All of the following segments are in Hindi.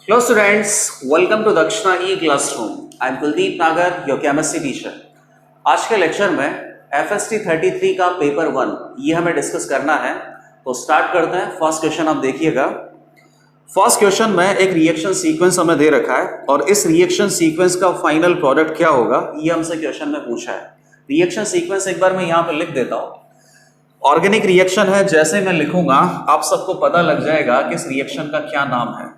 Hello students, welcome to Dakshina E-Classroom. I am Kuldeep Nagar, your chemistry teacher. आज के लेक्चर में FST 33 का पेपर 1 ये हमें डिस्कस करना है। तो स्टार्ट करते हैं। फर्स्ट क्वेश्चन आप देखिएगा। फर्स्ट क्वेश्चन में एक रिएक्शन सीक्वेंस हमें दे रखा है और इस रिएक्शन सीक्वेंस का फाइनल प्रोडक्ट क्या होगा ये हमसे क्वेश्चन में पूछा है। रिएक्शन सीक्वेंस एक बार मैं यहाँ पर लिख देता हूँ। ऑर्गेनिक रिएक्शन है, जैसे मैं लिखूंगा आप सबको पता लग जाएगा कि इस रिएक्शन का क्या नाम है।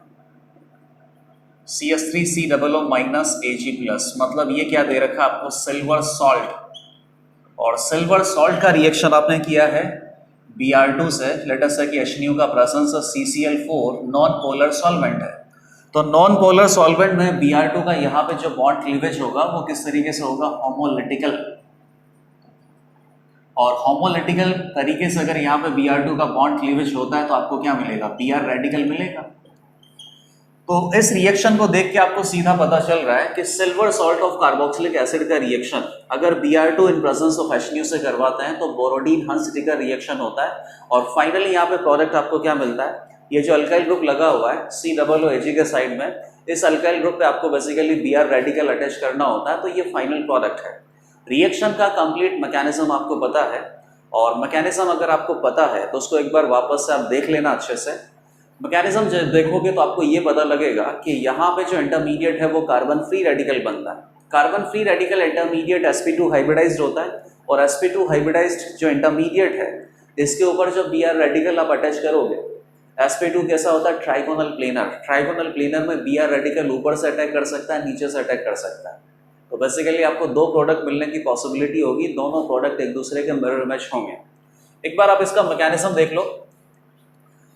CH3COO माइनस Ag+, मतलब ये क्या दे रखा है आपको, सिल्वर सॉल्ट। और सिल्वर सॉल्ट का रिएक्शन आपने किया है Br2 से। लेट अस से कि HNu का presence CCl4 non polar solvent है। तो नॉन पोलर सॉल्वेंट में Br2 का यहाँ पे जो बॉन्ड क्लीवेज होगा वो किस तरीके से होगा, होमोलिटिकल। और होमोलिटिकल तरीके से अगर यहाँ पे Br2 का बॉन्ड क्लीवेज होता है तो आपको क्या मिलेगा, Br रेडिकल मिलेगा। तो इस रिएक्शन को देख के आपको सीधा पता चल रहा है कि silver salt of carboxylic acid का रिएक्शन अगर Br2 in presence of HNu से करवाते हैं तो बोरोडीन हंस-डिकर रिएक्शन होता है। और फाइनली यहाँ पे प्रोडक्ट आपको क्या मिलता है, ये जो अल्काइल ग्रुप लगा हुआ है COOH के साइड में, इस अल्काइल ग्रुप पे आपको बेसिकली Br रेडिकल अटैच करना होता है। तो ये फाइनल प्रोडक्ट है। रिएक्शन का कंप्लीट मैकेनिज्म आपको पता है, और मैकेनिज्म अगर आपको पता है तो उसको एक बार वापस से आप देख लेना अच्छे से। मैकेनिज्म जब देखोगे तो आपको ये पता लगेगा कि यहाँ पे जो इंटरमीडिएट है वो कार्बन फ्री रेडिकल बनता है। Carbon free radical intermediate sp2 hybridized होता है, और sp2 हाइब्रिडाइज्ड जो इंटरमीडिएट है इसके ऊपर जो Br रेडिकल आप अटैच करोगे, sp2 कैसा होता है, ट्राइगोनल प्लेनर। ट्राइगोनल प्लेनर में Br रेडिकल ऊपर से अटैक कर सकता है, नीचे से अटैक कर सकता है। तो बेसिकली आपको दो प्रोडक्ट मिलने की पॉसिबिलिटी होगी, दोनों प्रोडक्ट एक दूसरे के मिरर मैच होंगे। एक बार आप इसका मैकेनिज्म देख लो।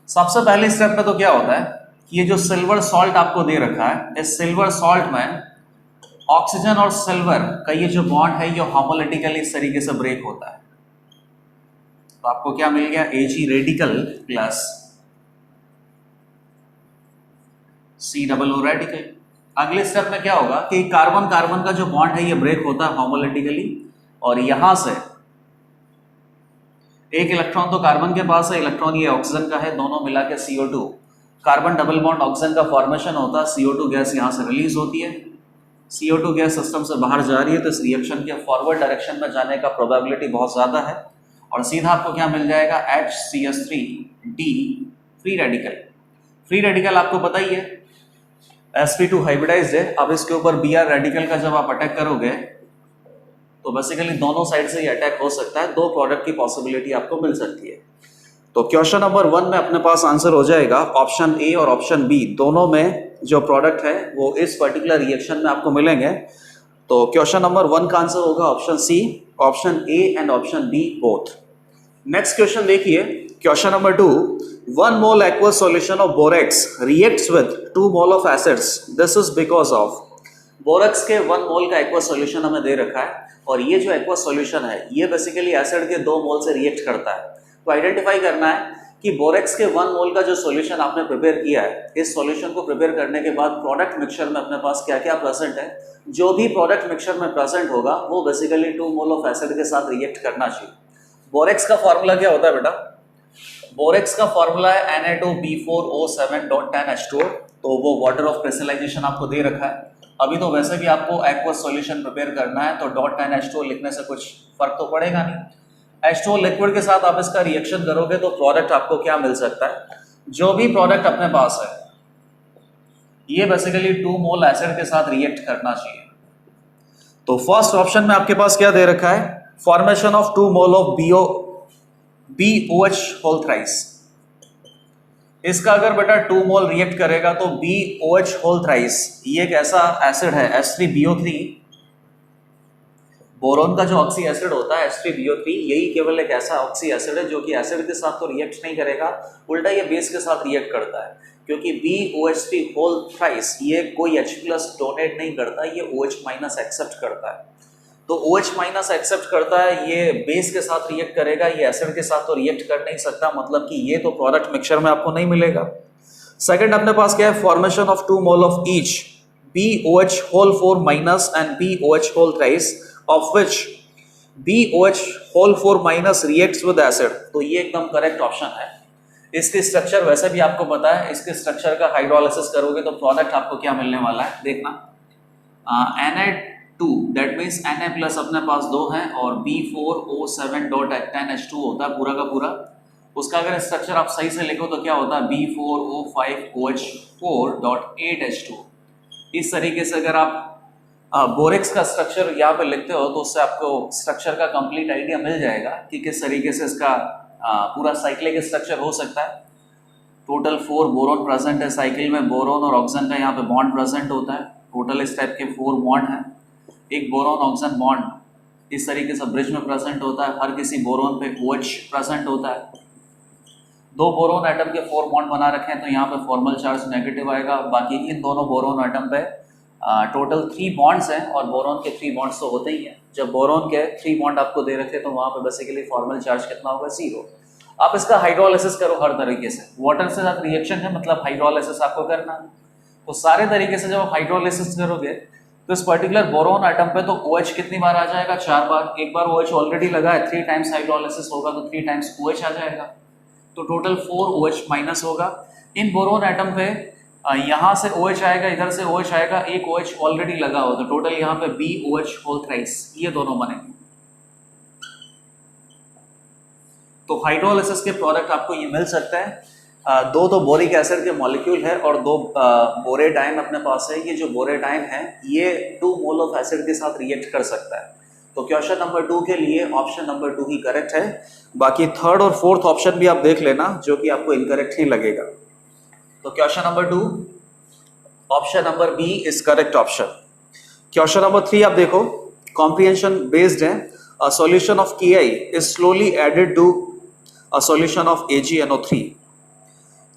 सबसे पहले स्टेप में तो क्या होता है कि ये जो सिल्वर सॉल्ट आपको दे रखा है, इस सिल्वर सॉल्ट में ऑक्सीजन और सिल्वर का ये जो बॉन्ड है ये होमोलिटिकली इस तरीके से ब्रेक होता है। तो आपको क्या मिल गया, Ag radical plus COO radical. अगले स्टेप में क्या होगा कि कार्बन कार्बन का जो बॉन्ड है ये ब्रेक होता है होमोलिटिकली, और यहां से एक इलेक्ट्रॉन तो कार्बन के पास है, इलेक्ट्रॉन ये ऑक्सीजन का है, दोनों मिला के CO2, carbon double bond oxygen का फॉर्मेशन होता है, CO2 गैस यहाँ से रिलीज होती है। CO2 गैस सिस्टम से बाहर जा रही है तो इस रिएक्शन के फॉरवर्ड डायरेक्शन में जाने का प्रोबेबिलिटी बहुत ज़्यादा है, और सीधा आपको क्या मिल जाएगा, HCH3D free radical. Free radical आपको पता ही है sp2 हाइब्रिडाइज्ड है। अब इसके ऊपर Br रेडिकल का जब आप अटैक करोगे तो बेसिकली दोनों साइड से ये अटैक हो सकता है, दो प्रोडक्ट की पॉसिबिलिटी आपको मिल सकती है। तो क्वेश्चन नंबर 1 में अपने पास आंसर हो जाएगा ऑप्शन ए और ऑप्शन बी, दोनों में जो प्रोडक्ट है वो इस पर्टिकुलर रिएक्शन में आपको मिलेंगे। तो क्वेश्चन नंबर 1 का आंसर होगा option C, option A and option B both. Next question देखिए, question number 2, 1 mole aqueous solution of borax reacts with 2 mole of acids. This is because of borax के 1 मोल का एक्वा सॉल्यूशन हमें दे रखा है, और ये जो एक्वा सॉल्यूशन है ये बेसिकली एसिड के 2 मोल से रिएक्ट करता है। तो आइडेंटिफाई करना है कि बोरक्स के 1 मोल का जो सॉल्यूशन आपने प्रिपेयर किया है, इस सॉल्यूशन को प्रिपेयर करने के बाद प्रोडक्ट मिक्सचर में अपने पास क्या क्या प्रेजेंट है। जो भी प्रोडक्ट मिक्सचर में प्रेजेंट होगा वो बेसिकली 2 मोल ऑफ एसिड के साथ रिएक्ट करना चाहिए। बोरक्स का फॉर्मूला क्या होता है बेटा, बोरक्स का फॉर्मूला है Na2B4O7.10H2O। तो वो वाटर ऑफ क्रिस्टलाइजेशन आपको दे रखा है। अभी तो वैसे भी आपको एक्वस सॉल्यूशन प्रिपेयर करना है तो .10H2O लिखने से कुछ फर्क तो पड़ेगा नहीं। H2O लिक्विड के साथ आप इसका रिएक्शन करोगे तो प्रोडक्ट आपको क्या मिल सकता है, जो भी प्रोडक्ट अपने पास है ये बेसिकली 2 मोल एसिड के साथ रिएक्ट करना चाहिए। तो फर्स्ट ऑप्शन में आपके पास क्या दे रखा है, formation of 2 mole of BOH whole thrice. इसका अगर बेटा 2 मोल रिएक्ट करेगा तो BOH होल थ्राइस ये एक ऐसा एसिड है H3BO3, बोरोन का जो ऑक्सी एसिड होता है H3BO3 यही केवल एक ऐसा ऑक्सी एसिड है जो कि एसिड के साथ तो रिएक्ट नहीं करेगा, उल्टा ये बेस के साथ रिएक्ट करता है। क्योंकि BOH3 होल थ्राइस ये कोई H+ डोनेट नहीं करता, ये OH- एक्सेप्ट करता है। तो OH- एक्सेप्ट करता है, ये बेस के साथ रिएक्ट करेगा, ये एसिड के साथ तो रिएक्ट कर नहीं सकता, मतलब कि ये तो प्रोडक्ट मिक्सचर में आपको नहीं मिलेगा। सेकंड अपने पास क्या है, formation of 2 mole of each BOH whole 4- and BOH whole thrice of which BOH whole 4- reacts with acid. तो ये एकदम करेक्ट ऑप्शन है। इसके स्ट्रक्चर वैसे भी आपको पता है, इसके स्ट्रक्चर का हाइड्रोलाइसिस करोगे तो प्रोडक्ट आपको क्या मिलने वाला है, देखना Na2 that means Na plus अपने पास 2 हैं और B4O7.10H2 होता है पूरा का पूरा। उसका अगर स्ट्रक्चर आप सही से लिखो तो क्या होता है B4O5OH4.8H2। इस तरीके से अगर आप बोरेक्स का स्ट्रक्चर यहाँ पे लिखते हो तो उससे आपको स्ट्रक्चर का कंप्लीट आइडिया मिल जाएगा कि किस तरीके से इसका पूरा साइक्लिक स्ट्रक्चर हो सकता है। टोटल 4 बोरोन प्रेजेंट है साइकिल में, बोरोन और ऑक्सीजन का यहाँ पे बॉन्ड प्रेजेंट होता है। टोटल इस टाइप के 4 बॉन्ड हैं। एक बोरोन ऑक्सीजन बॉन्ड इस तरीके से ब्रिज में प्रेजेंट होता है, हर किसी बोरोन पे OH प्रेजेंट होता है। 2 बोरोन एटम के 4 बॉन्ड बना रखे हैं तो यहाँ पे फॉर्मल चार्ज नेगेटिव आएगा। बाकी इन दोनों बोरोन एटम पे टोटल 3 बॉन्ड्स हैं और बोरोन के 3 बॉन्ड्स तो होते ही हैं। जब बोरोन के 3 बॉन्ड आपको दे रखे तो वहाँ पे बेसिकली फॉर्मल चार्ज कितना होगा, 0। आप इसका हाइड्रोलाइसिस करो हर तरीके से, वाटर से साथ रिएक्शन है मतलब हाइड्रोलाइसिस आपको करना है। तो सारे तरीके से जब आप हाइड्रोलाइसिस करोगे तो इस पर्टिकुलर बोरोन एटम पे तो OH कितनी बार आ जाएगा, 4 बार। एक बार OH ऑलरेडी लगा है, 3 टाइम्स हाइड्रोलाइसिस होगा तो 3 टाइम्स OH आ जाएगा, तो टोटल 4 OH माइनस होगा। इन बोरोन एटम पे यहाँ से OH आएगा, इधर से OH आएगा, एक OH ऑलरेडी लगा हो तो टोटल यहाँ पे BOH होल थ्राइस, ये दोनों बनेंगे। तो हाइड्रोलाइसिस के प्रोडक्ट आपको ये मिल सकता है। 2 तो बोरिक एसिड के मॉलिक्यूल है और 2 बोरेटाइन अपने पास है। ये जो बोरेटाइन है ये 2 मोल ऑफ एसिड के साथ रिएक्ट कर सकता है। तो क्वेश्चन नंबर 2 के लिए ऑप्शन नंबर 2 ही करेक्ट है। बाकी 3rd और 4th ऑप्शन भी आप देख लेना जो कि आपको इनकरेक्ट ही लगेगा। तो question number 2 option number B is correct option. Question number 3 आप देखो, कॉम्प्रिहेंशन बेस्ड है। A solution of Ki is slowly added to a solution of AgNO3।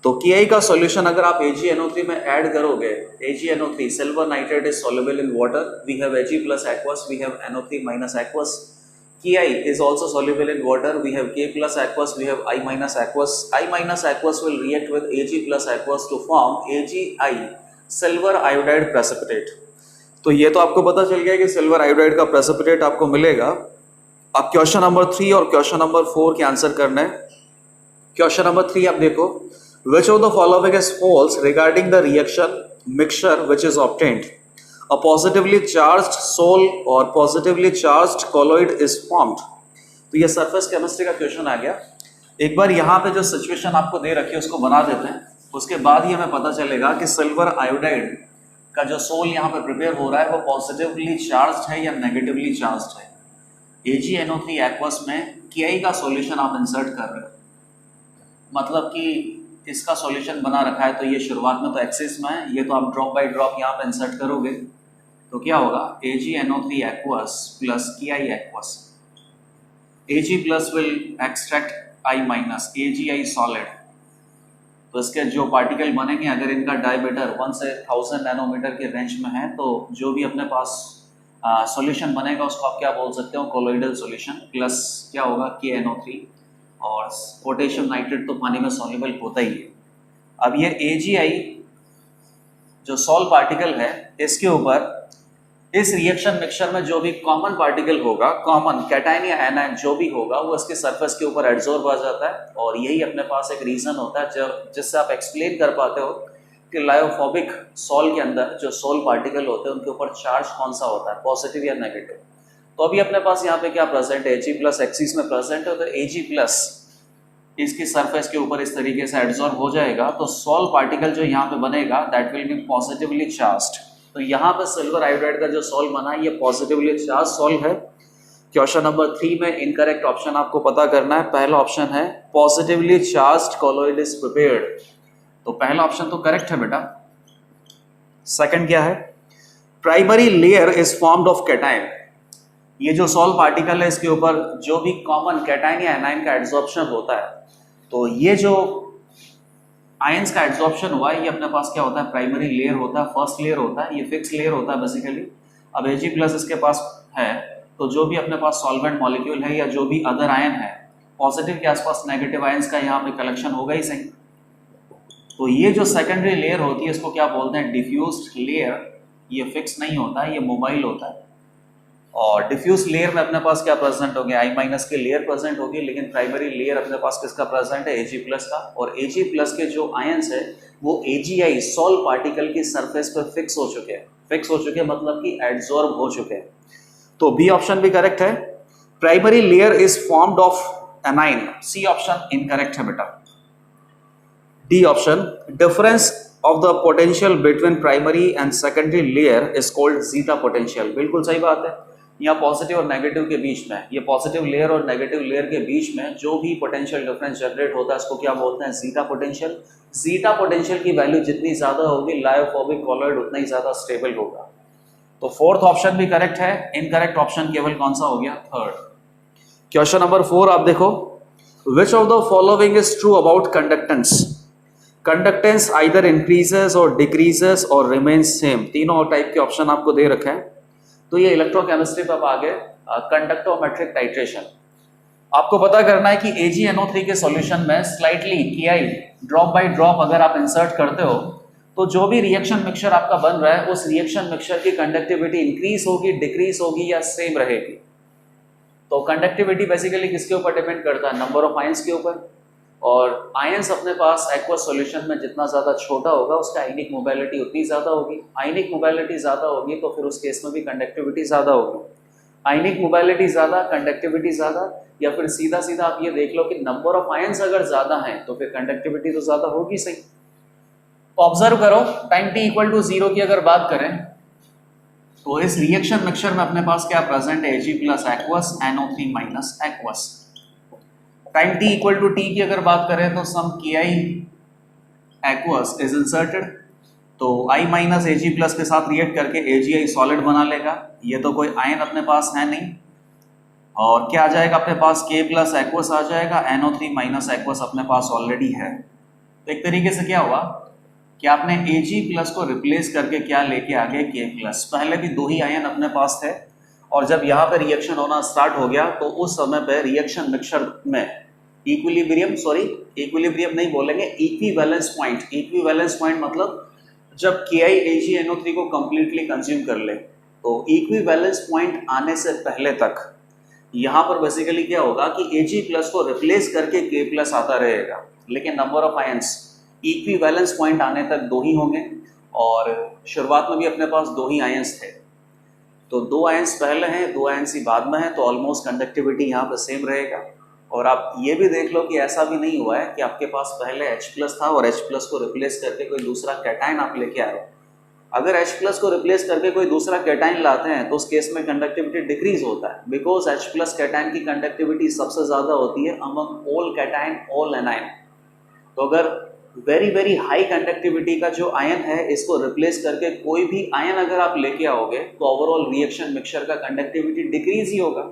तो Ki का सॉल्यूशन अगर आप AgNO3 में ऐड करोगे, AgNO3 silver nitrate is soluble in water, we have Ag plus aqueous, we have NO3 minus aqueous. Ki is also soluble in water, we have K plus aqueous, we have I minus aqueous. I minus aqueous will react with Ag plus aqueous to form AgI silver iodide precipitate। तो ये तो आपको पता चल गया कि सिल्वर आयोडाइड का प्रेसिपिटेट आपको मिलेगा। अब क्वेश्चन नंबर 3 और क्वेश्चन नंबर 4 के आंसर करना है। क्वेश्चन नंबर 3 आप देखो, which of the following is false regarding the reaction mixture which is obtained? A positively charged sol or positively charged colloid is formed। तो ये सरफेस केमिस्ट्री का क्वेश्चन आ गया। एक बार यहाँ पे जो सिचुएशन आपको दे रखी है उसको बना देते हैं, उसके बाद ही हमें पता चलेगा कि सिल्वर आयोडाइड का जो सोल यहाँ पे प्रिपेयर हो रहा है वो पॉजिटिवली चार्ज्ड है या नेगेटिवली चार्ज्ड है। AgNO3 एक्वस में Ki का सॉल्यूशन आप इंसर्ट कर रहे हो, मतलब कि इसका सॉल्यूशन बना रखा है तो ये शुरुआत में तो एक्सिस में है, ये तो आप ड्रॉप बाय ड्रॉप यहाँ पे इंसर्ट करोगे तो क्या होगा AgNO3 aqueous plus Ki aqueous. Ag plus will extract I minus AgI solid. तो इसके जो पार्टिकल बनेंगे अगर इनका डायमीटर 1 से 1000 नैनोमीटर के रेंज में है तो जो भी अपने पास सॉल्यूशन बनेगा उसको आप क्या बोल सकते हो, कोलोइडल सॉल्यूशन। प्लस क्या होगा KNO3 और पोटेशियम नाइट्रेट तो पानी में सॉल्युबल होता ही है। अब ये AgI जो सॉल पार्टिकल है इसके ऊपर इस रिएक्शन मिक्सचर में जो भी कॉमन पार्टिकल होगा, कॉमन कैटायन या एनायन जो भी होगा वो इसके सरफेस के ऊपर एड्सॉर्ब आ जाता है। और यही अपने पास एक रीजन होता है जिससे आप एक्सप्लेन कर पाते हो कि लायोफोबिक सॉल के अंदर जो सोल पार्टिकल होते हैं उनके ऊपर चार्ज कौन सा होता है, पॉजिटिव या नेगेटिव। तो अभी अपने पास यहाँ पे क्या प्रेजेंट है, Ag प्लस एक्सिस में प्रेजेंट है, तो Ag प्लस इसकी सरफेस के ऊपर इस तरीके से एड्सॉर्ब हो जाएगा तो सॉल पार्टिकल जो यहाँ पे बनेगा that will B positively charged. तो यहाँ पे सिल्वर आयोडाइड का जो सॉल बना है ये पॉजिटिवली चार्ज सॉल है। क्वेश्चन नंबर 3 में इनकरेक्ट ऑप्शन आपको पता करना है। पहला ऑप्शन है positively charged colloid is prepared, तो पहला ऑप्शन तो करेक्ट है बेटा। सेकंड क्या है, primary layer is formed of cation. ये जो सॉल पार्टिकल है इसके ऊपर जो भी कॉमन कैटायन या एनायन का एड्सॉर्प्शन होता है तो ये जो आयंस का एड्सॉर्प्शन हुआ है ये अपने पास क्या होता है, प्राइमरी लेयर होता है, फर्स्ट लेयर होता है, ये फिक्स लेयर होता है बेसिकली। अब Ag प्लस इसके पास है तो जो भी अपने पास सॉल्वेंट मॉलिक्यूल है या जो भी अदर आयन है पॉजिटिव के आसपास नेगेटिव आयंस का यहाँ पे कलेक्शन होगा ही सही। तो ये जो सेकेंडरी लेयर होती है इसको क्या बोलते हैं, डिफ्यूज्ड लेयर। ये फिक्स नहीं होता है, ये मोबाइल होता है। और डिफ्यूज लेयर में अपने पास क्या प्रेजेंट होंगे, आई माइनस के लेयर प्रेजेंट होगी, लेकिन प्राइमरी लेयर अपने पास किसका प्रेजेंट है, Ag प्लस का। और Ag प्लस के जो आयंस है वो AgI सॉल पार्टिकल की सरफेस पर फिक्स हो चुके हैं। फिक्स हो चुके हैं मतलब कि एड्सॉर्ब हो चुके हैं। तो बी ऑप्शन भी करेक्ट है। Primary layer is formed of anion, C option incorrect है बेटा। D option, difference of the potential between primary and secondary layer is called zeta potential, बिल्कुल सही बात है। यहाँ पॉजिटिव और नेगेटिव के बीच में, ये पॉजिटिव लेयर और नेगेटिव लेयर के बीच में जो भी पोटेंशियल डिफरेंस जनरेट होता है उसको क्या बोलते हैं, जीटा पोटेंशियल। जीटा पोटेंशियल की वैल्यू जितनी ज्यादा होगी लायोफोबिक कॉलॉइड उतना ही ज्यादा स्टेबल होगा। तो फोर्थ ऑप्शन भी करेक्ट है। इनकरेक्ट ऑप्शन केवल कौन सा हो गया, थर्ड। क्वेश्चन नंबर 4 आप देखो, which of the following is true about conductance. Conductance either increases और डिक्रीजेस और रिमेन्स सेम, तीनों टाइप के ऑप्शन आपको दे रखे हैं। तो ये इलेक्ट्रोकेमिस्ट्री पर आगे कंडक्टोमेट्रिक टाइट्रेशन। आपको पता करना है कि AgNO3 के सॉल्यूशन में slightly Ki drop by drop अगर आप इंसर्ट करते हो तो जो भी रिएक्शन मिक्सचर आपका बन रहा है उस रिएक्शन मिक्सचर की कंडक्टिविटी इंक्रीज होगी, डिक्रीज होगी या सेम रहेगी। तो कंडक्टिविटी बेसिकली किसके ऊपर डिपेंड करता है, नंबर ऑफ आयंस के ऊपर। और आयंस अपने पास एक्वस सॉल्यूशन में जितना ज़्यादा छोटा होगा उसका आयनिक मोबिलिटी उतनी ज़्यादा होगी। आयनिक मोबिलिटी ज़्यादा होगी तो फिर उस केस में भी कंडक्टिविटी ज़्यादा होगी। आयनिक मोबिलिटी ज़्यादा, कंडक्टिविटी ज़्यादा, या फिर सीधा सीधा आप ये देख लो कि नंबर ऑफ आयंस अगर ज़्यादा हैं तो फिर कंडक्टिविटी तो ज़्यादा होगी सही। ऑब्जर्व करो, टाइम t इक्वल टू 0 की अगर बात करें तो इस रिएक्शन मिक्सचर में अपने पास क्या प्रेजेंट है, Ag plus aqueous, NO3 minus aqueous. Time t equal to t की अगर बात करें तो some Ki aqueous is inserted, तो I माइनस Ag प्लस के साथ रिएक्ट करके AgI सॉलिड बना लेगा। ये तो कोई आयन अपने पास है नहीं, और क्या आ जाएगा अपने पास, K प्लस एक्वस आ जाएगा, NO3 माइनस एक्वस अपने पास ऑलरेडी है। तो एक तरीके से क्या हुआ कि आपने Ag प्लस को रिप्लेस करके क्या लेके आ गए, K प्लस। पहले भी दो ही आयन अपने पास थे और जब यहाँ पे रिएक्शन होना स्टार्ट हो गया तो उस समय पे रिएक्शन मिक्सचर में इक्विलिब्रियम नहीं बोलेंगे, इक्विवेलेंस पॉइंट। इक्विवेलेंस पॉइंट मतलब जब KiAgNO3 को कंप्लीटली कंज्यूम कर ले तो इक्विवेलेंस पॉइंट आने से पहले तक यहाँ पर बेसिकली क्या होगा कि Ag प्लस को रिप्लेस करके K प्लस आता रहेगा, लेकिन number of ions equivalence point आने तक दो ही होंगे और शुरुआत में भी अपने पास दो ही आयंस थे। तो दो आयंस पहले हैं, दो आयंस ही बाद में है, तो ऑलमोस्ट कंडक्टिविटी यहाँ पर सेम रहेगा। और आप ये भी देख लो कि ऐसा भी नहीं हुआ है कि आपके पास पहले H प्लस था और H प्लस को रिप्लेस करके कोई दूसरा कैटायन आप लेके आए। अगर H प्लस को रिप्लेस करके कोई दूसरा कैटायन लाते हैं तो उस केस में कंडक्टिविटी डिक्रीज होता है, बिकॉज H प्लस कैटायन की कंडक्टिविटी सबसे ज़्यादा होती है among all cation, all anion. तो अगर वेरी वेरी हाई कंडक्टिविटी का जो आयन है इसको रिप्लेस करके कोई भी आयन अगर आप लेके आओगे तो ओवरऑल रिएक्शन मिक्सचर का कंडक्टिविटी डिक्रीज ही होगा।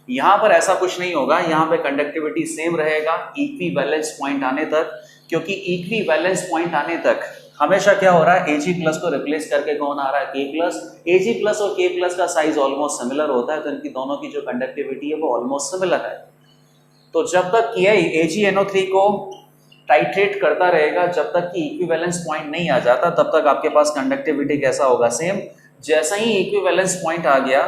यहाँ पर ऐसा कुछ नहीं होगा, यहाँ पे कंडक्टिविटी सेम रहेगा इक्विवेलेंस पॉइंट आने तक, क्योंकि इक्विवेलेंस पॉइंट आने तक हमेशा क्या हो रहा है, Ag प्लस को रिप्लेस करके कौन आ रहा है, K प्लस। Ag प्लस और K प्लस का साइज ऑलमोस्ट सिमिलर होता है, तो इनकी दोनों की जो कंडक्टिविटी है वो ऑलमोस्ट सिमिलर है। तो जब तक Ki AgNO3 को टाइट्रेट करता रहेगा, जब तक कि इक्विवेलेंस पॉइंट नहीं आ जाता तब तक आपके पास कंडक्टिविटी कैसा होगा, सेम। जैसा ही इक्विवेलेंस पॉइंट आ गया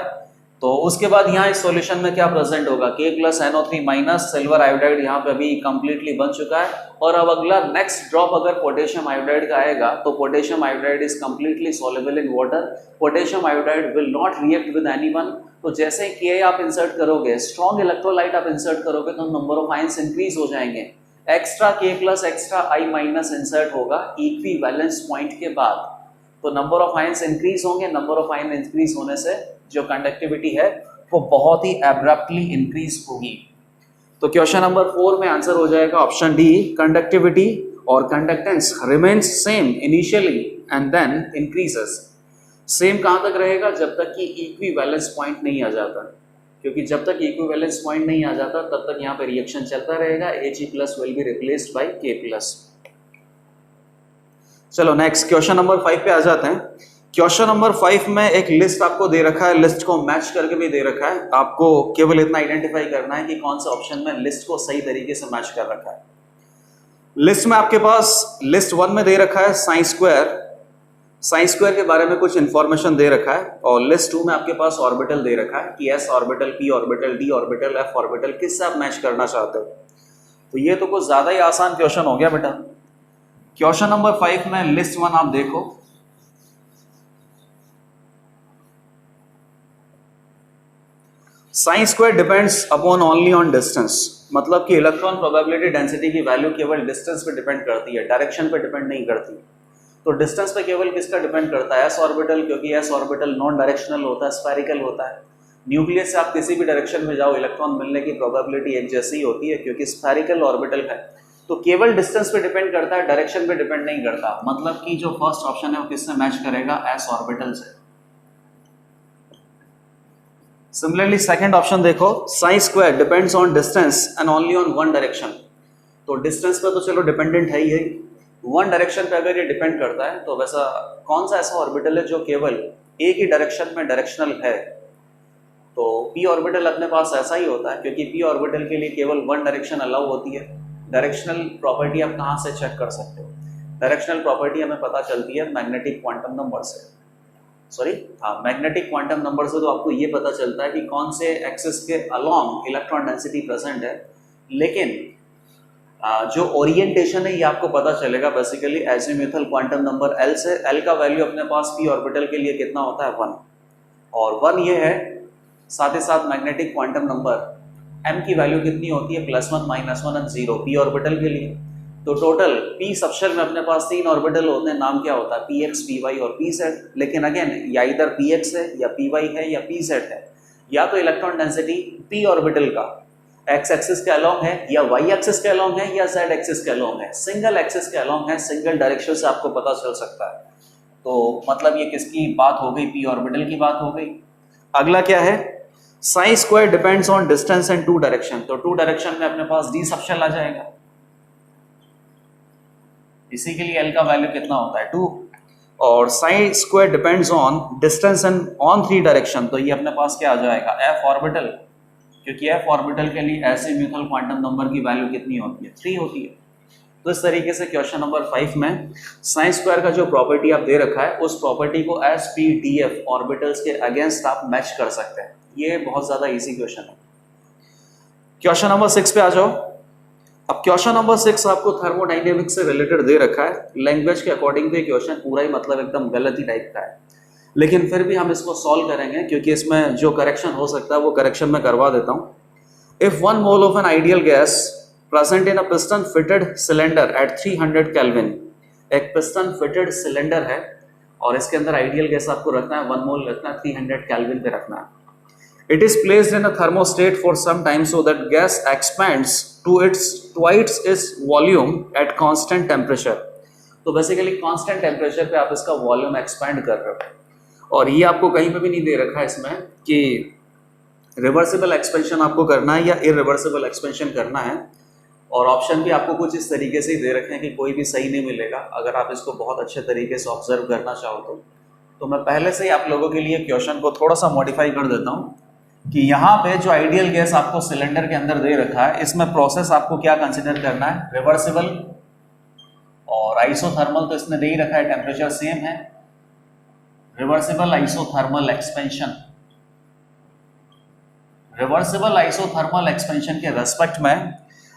तो उसके बाद यहाँ इस सॉल्यूशन में क्या प्रेजेंट होगा, K plus NO3 minus silver iodide यहाँ पे अभी कंप्लीटली बन चुका है। और अब अगला नेक्स्ट ड्रॉप अगर पोटेशियम आयोडाइड का आएगा तो potassium iodide is completely soluble in water, potassium iodide will not react with anyone. तो जैसे ही Ki आप इंसर्ट करोगे, स्ट्रॉन्ग इलेक्ट्रोलाइट आप इंसर्ट करोगे तो नंबर ऑफ आयंस इंक्रीज हो जाएंगे। Extra K plus extra I minus insert होगा इक्विवेलेंस पॉइंट के बाद, तो नंबर ऑफ आयंस इंक्रीज होंगे। नंबर ऑफ आयन इंक्रीज होने से जो कंडक्टिविटी है वो बहुत ही एब्रप्टली इंक्रीज होगी। तो क्वेश्चन नंबर 4 में आंसर हो जाएगा ऑप्शन डी, कंडक्टिविटी और conductance remains same initially and then increases. Same कहाँ तक रहेगा, जब तक कि इक्विवेलेंस पॉइंट नहीं आ जाता, क्योंकि जब तक इक्विवेलेंस पॉइंट नहीं आ जाता तब तक यहाँ पे रिएक्शन चलता रहेगा। Ag plus will be replaced by K plus. चलो नेक्स्ट क्वेश्चन नंबर 5 पे आ जाते हैं। क्वेश्चन नंबर 5 में एक लिस्ट आपको दे रखा है, लिस्ट को मैच करके भी दे रखा है। आपको केवल इतना आइडेंटिफाई करना है कि कौन सा ऑप्शन में लिस्ट को सही तरीके से मैच कर रखा है। लिस्ट में आपके पास लिस्ट 1 में दे रखा है साइन स्क्वायर साइन स्क्वायर के बारे में कुछ इंफॉर्मेशन दे रखा है और लिस्ट 2 में आपके पास ऑर्बिटल दे रखा है कि S orbital, P orbital, D orbital, F orbital किससे आप मैच करना चाहते हो। तो ये तो कुछ ज्यादा ही आसान क्वेश्चन हो गया बेटा। क्वेश्चन नंबर 5 में लिस्ट 1 आप देखो। Sine square depends upon only on distance, मतलब कि इलेक्ट्रॉन प्रोबेबिलिटी डेंसिटी की वैल्यू केवल डिस्टेंस पे डिपेंड करती है, डायरेक्शन पे डिपेंड नहीं करती। तो डिस्टेंस पे केवल किसका डिपेंड करता है, एस ऑर्बिटल, क्योंकि एस ऑर्बिटल नॉन डायरेक्शनल होता है, स्फेरिकल होता है। न्यूक्लियस से आप किसी भी डायरेक्शन में जाओ, इलेक्ट्रॉन मिलने की प्रोबेबिलिटी एक जैसी ही होती है क्योंकि स्फेरिकल ऑर्बिटल है। तो केवल डिस्टेंस पे डिपेंड करता है, डायरेक्शन पे डिपेंड नहीं करता। मतलब कि जो फर्स्ट ऑप्शन है वो किससे मैच करेगा, एस ऑर्बिटल से। सिमिलरली सेकंड ऑप्शन देखो, sine square depends on distance and only on one direction. तो डिस्टेंस पे तो चलो डिपेंडेंट है ही, वन डायरेक्शन पे अगर ये डिपेंड करता है तो वैसा कौन सा ऐसा ऑर्बिटल है जो केवल एक ही डायरेक्शन में डायरेक्शनल है। तो पी ऑर्बिटल अपने पास ऐसा ही होता है क्योंकि पी ऑर्बिटल के लिए केवल वन डायरेक्शन अलाउ होती है। डायरेक्शनल प्रॉपर्टी आप कहाँ से चेक कर सकते हो, डायरेक्शनल प्रॉपर्टी हमें पता चलती है मैग्नेटिक क्वांटम नंबर से, मैग्नेटिक क्वांटम नंबर से। तो आपको ये पता चलता है कि कौन से एक्सिस के अलोंग इलेक्ट्रॉन डेंसिटी प्रेजेंट है। लेकिन जो ओरिएंटेशन है ये आपको पता चलेगा basically azimuthal quantum number L से। एल का वैल्यू अपने पास पी ऑर्बिटल के लिए कितना होता है, 1, और 1 ये है। साथ ही साथ मैग्नेटिक क्वांटम नंबर एम की वैल्यू कितनी होती है, +1, -1 और 0 पी ऑर्बिटल के लिए। तो टोटल पी सबशेल में अपने पास 3 ऑर्बिटल होते हैं, नाम क्या होता है, px, py और pz। लेकिन अगेन या इधर px है या py है या pz है, या तो इलेक्ट्रॉन डेंसिटी p ऑर्बिटल का x एक्सिस के अलोंग है या y एक्सिस के अलोंग है या z एक्सिस के अलोंग है। सिंगल एक्सिस के अलोंग है, सिंगल डायरेक्शन से आपको पता चल सकता है। तो मतलब ये किसकी बात हो गई, p ऑर्बिटल की बात हो गई। अगला क्या है, sine square depends on distance and 2 direction. तो 2 डायरेक्शन में अपने पास d सबशेल आ जाएगा। इसी के लिए l का वैल्यू कितना होता है, 2। और sine square depends on distance and on 3 direction. तो ये अपने पास क्या आ जाएगा, f ऑर्बिटल, क्योंकि f ऑर्बिटल के लिए एजीमुथल क्वांटम नंबर की वैल्यू कितनी होती है, 3 होती है। तो इस तरीके से क्वेश्चन नंबर 5 में साइन स्क्वायर का जो प्रॉपर्टी आप दे रखा है उस प्रॉपर्टी को S P D F orbitals के अगेंस्ट आप मैच कर सकते हैं। ये बहुत ज्यादा इजी क्वेश्चन है। क्वेश्चन नंबर 6 पे आ जाओ। अब क्वेश्चन नंबर 6 आपको थर्मोडाइनेमिक्स से रिलेटेड दे रखा है। लैंग्वेज के अकॉर्डिंग तो क्वेश्चन पूरा ही मतलब एकदम गलत ही टाइप का है, लेकिन फिर भी हम इसको सॉल्व करेंगे क्योंकि इसमें जो करेक्शन हो सकता है वो करेक्शन में करवा देता हूँ। If 1 mole of an ideal gas present in a piston fitted cylinder eight 300 kelvin, एक पिस्टन फिटेड सिलेंडर है और इसके अंदर आइडियल गैस आपको रखना है, 1 मोल रखना है, 300 केल्विन पे रखना है। It is placed in a thermostat for some time so that gas expands to twice its volume at constant temperature। तो बेसिकली कांस्टेंट टेम्परेचर पे आप इसका वॉल्यूम एक्सपैंड कर रहे हो। और ये आपको कहीं पे भी नहीं दे रखा है इसमें कि रिवर्सिबल एक्सपेंशन आपको करना है या इरिवर्सिबल एक्सपेंशन करना है। और ऑप्शन भी आपको कुछ इस तरीके से ही दे रखे हैं कि कोई भी सही नहीं मिलेगा अगर आप इसको बहुत अच्छे तरीके से ऑब्जर्व करना चाहो तो मैं पहले से ही आप लोगों के लिए क्वेश्चन को थोड़ा सा मॉडिफाई कर देता हूँ कि यहाँ पे जो आइडियल गैस आपको सिलेंडर के अंदर दे रखा है इसमें प्रोसेस आपको क्या कंसिडर करना है, रिवर्सिबल और आइसोथर्मल। तो इसने दे ही रखा है, टेम्परेचर सेम है, reversible isothermal expansion. Reversible isothermal expansion के रेस्पेक्ट में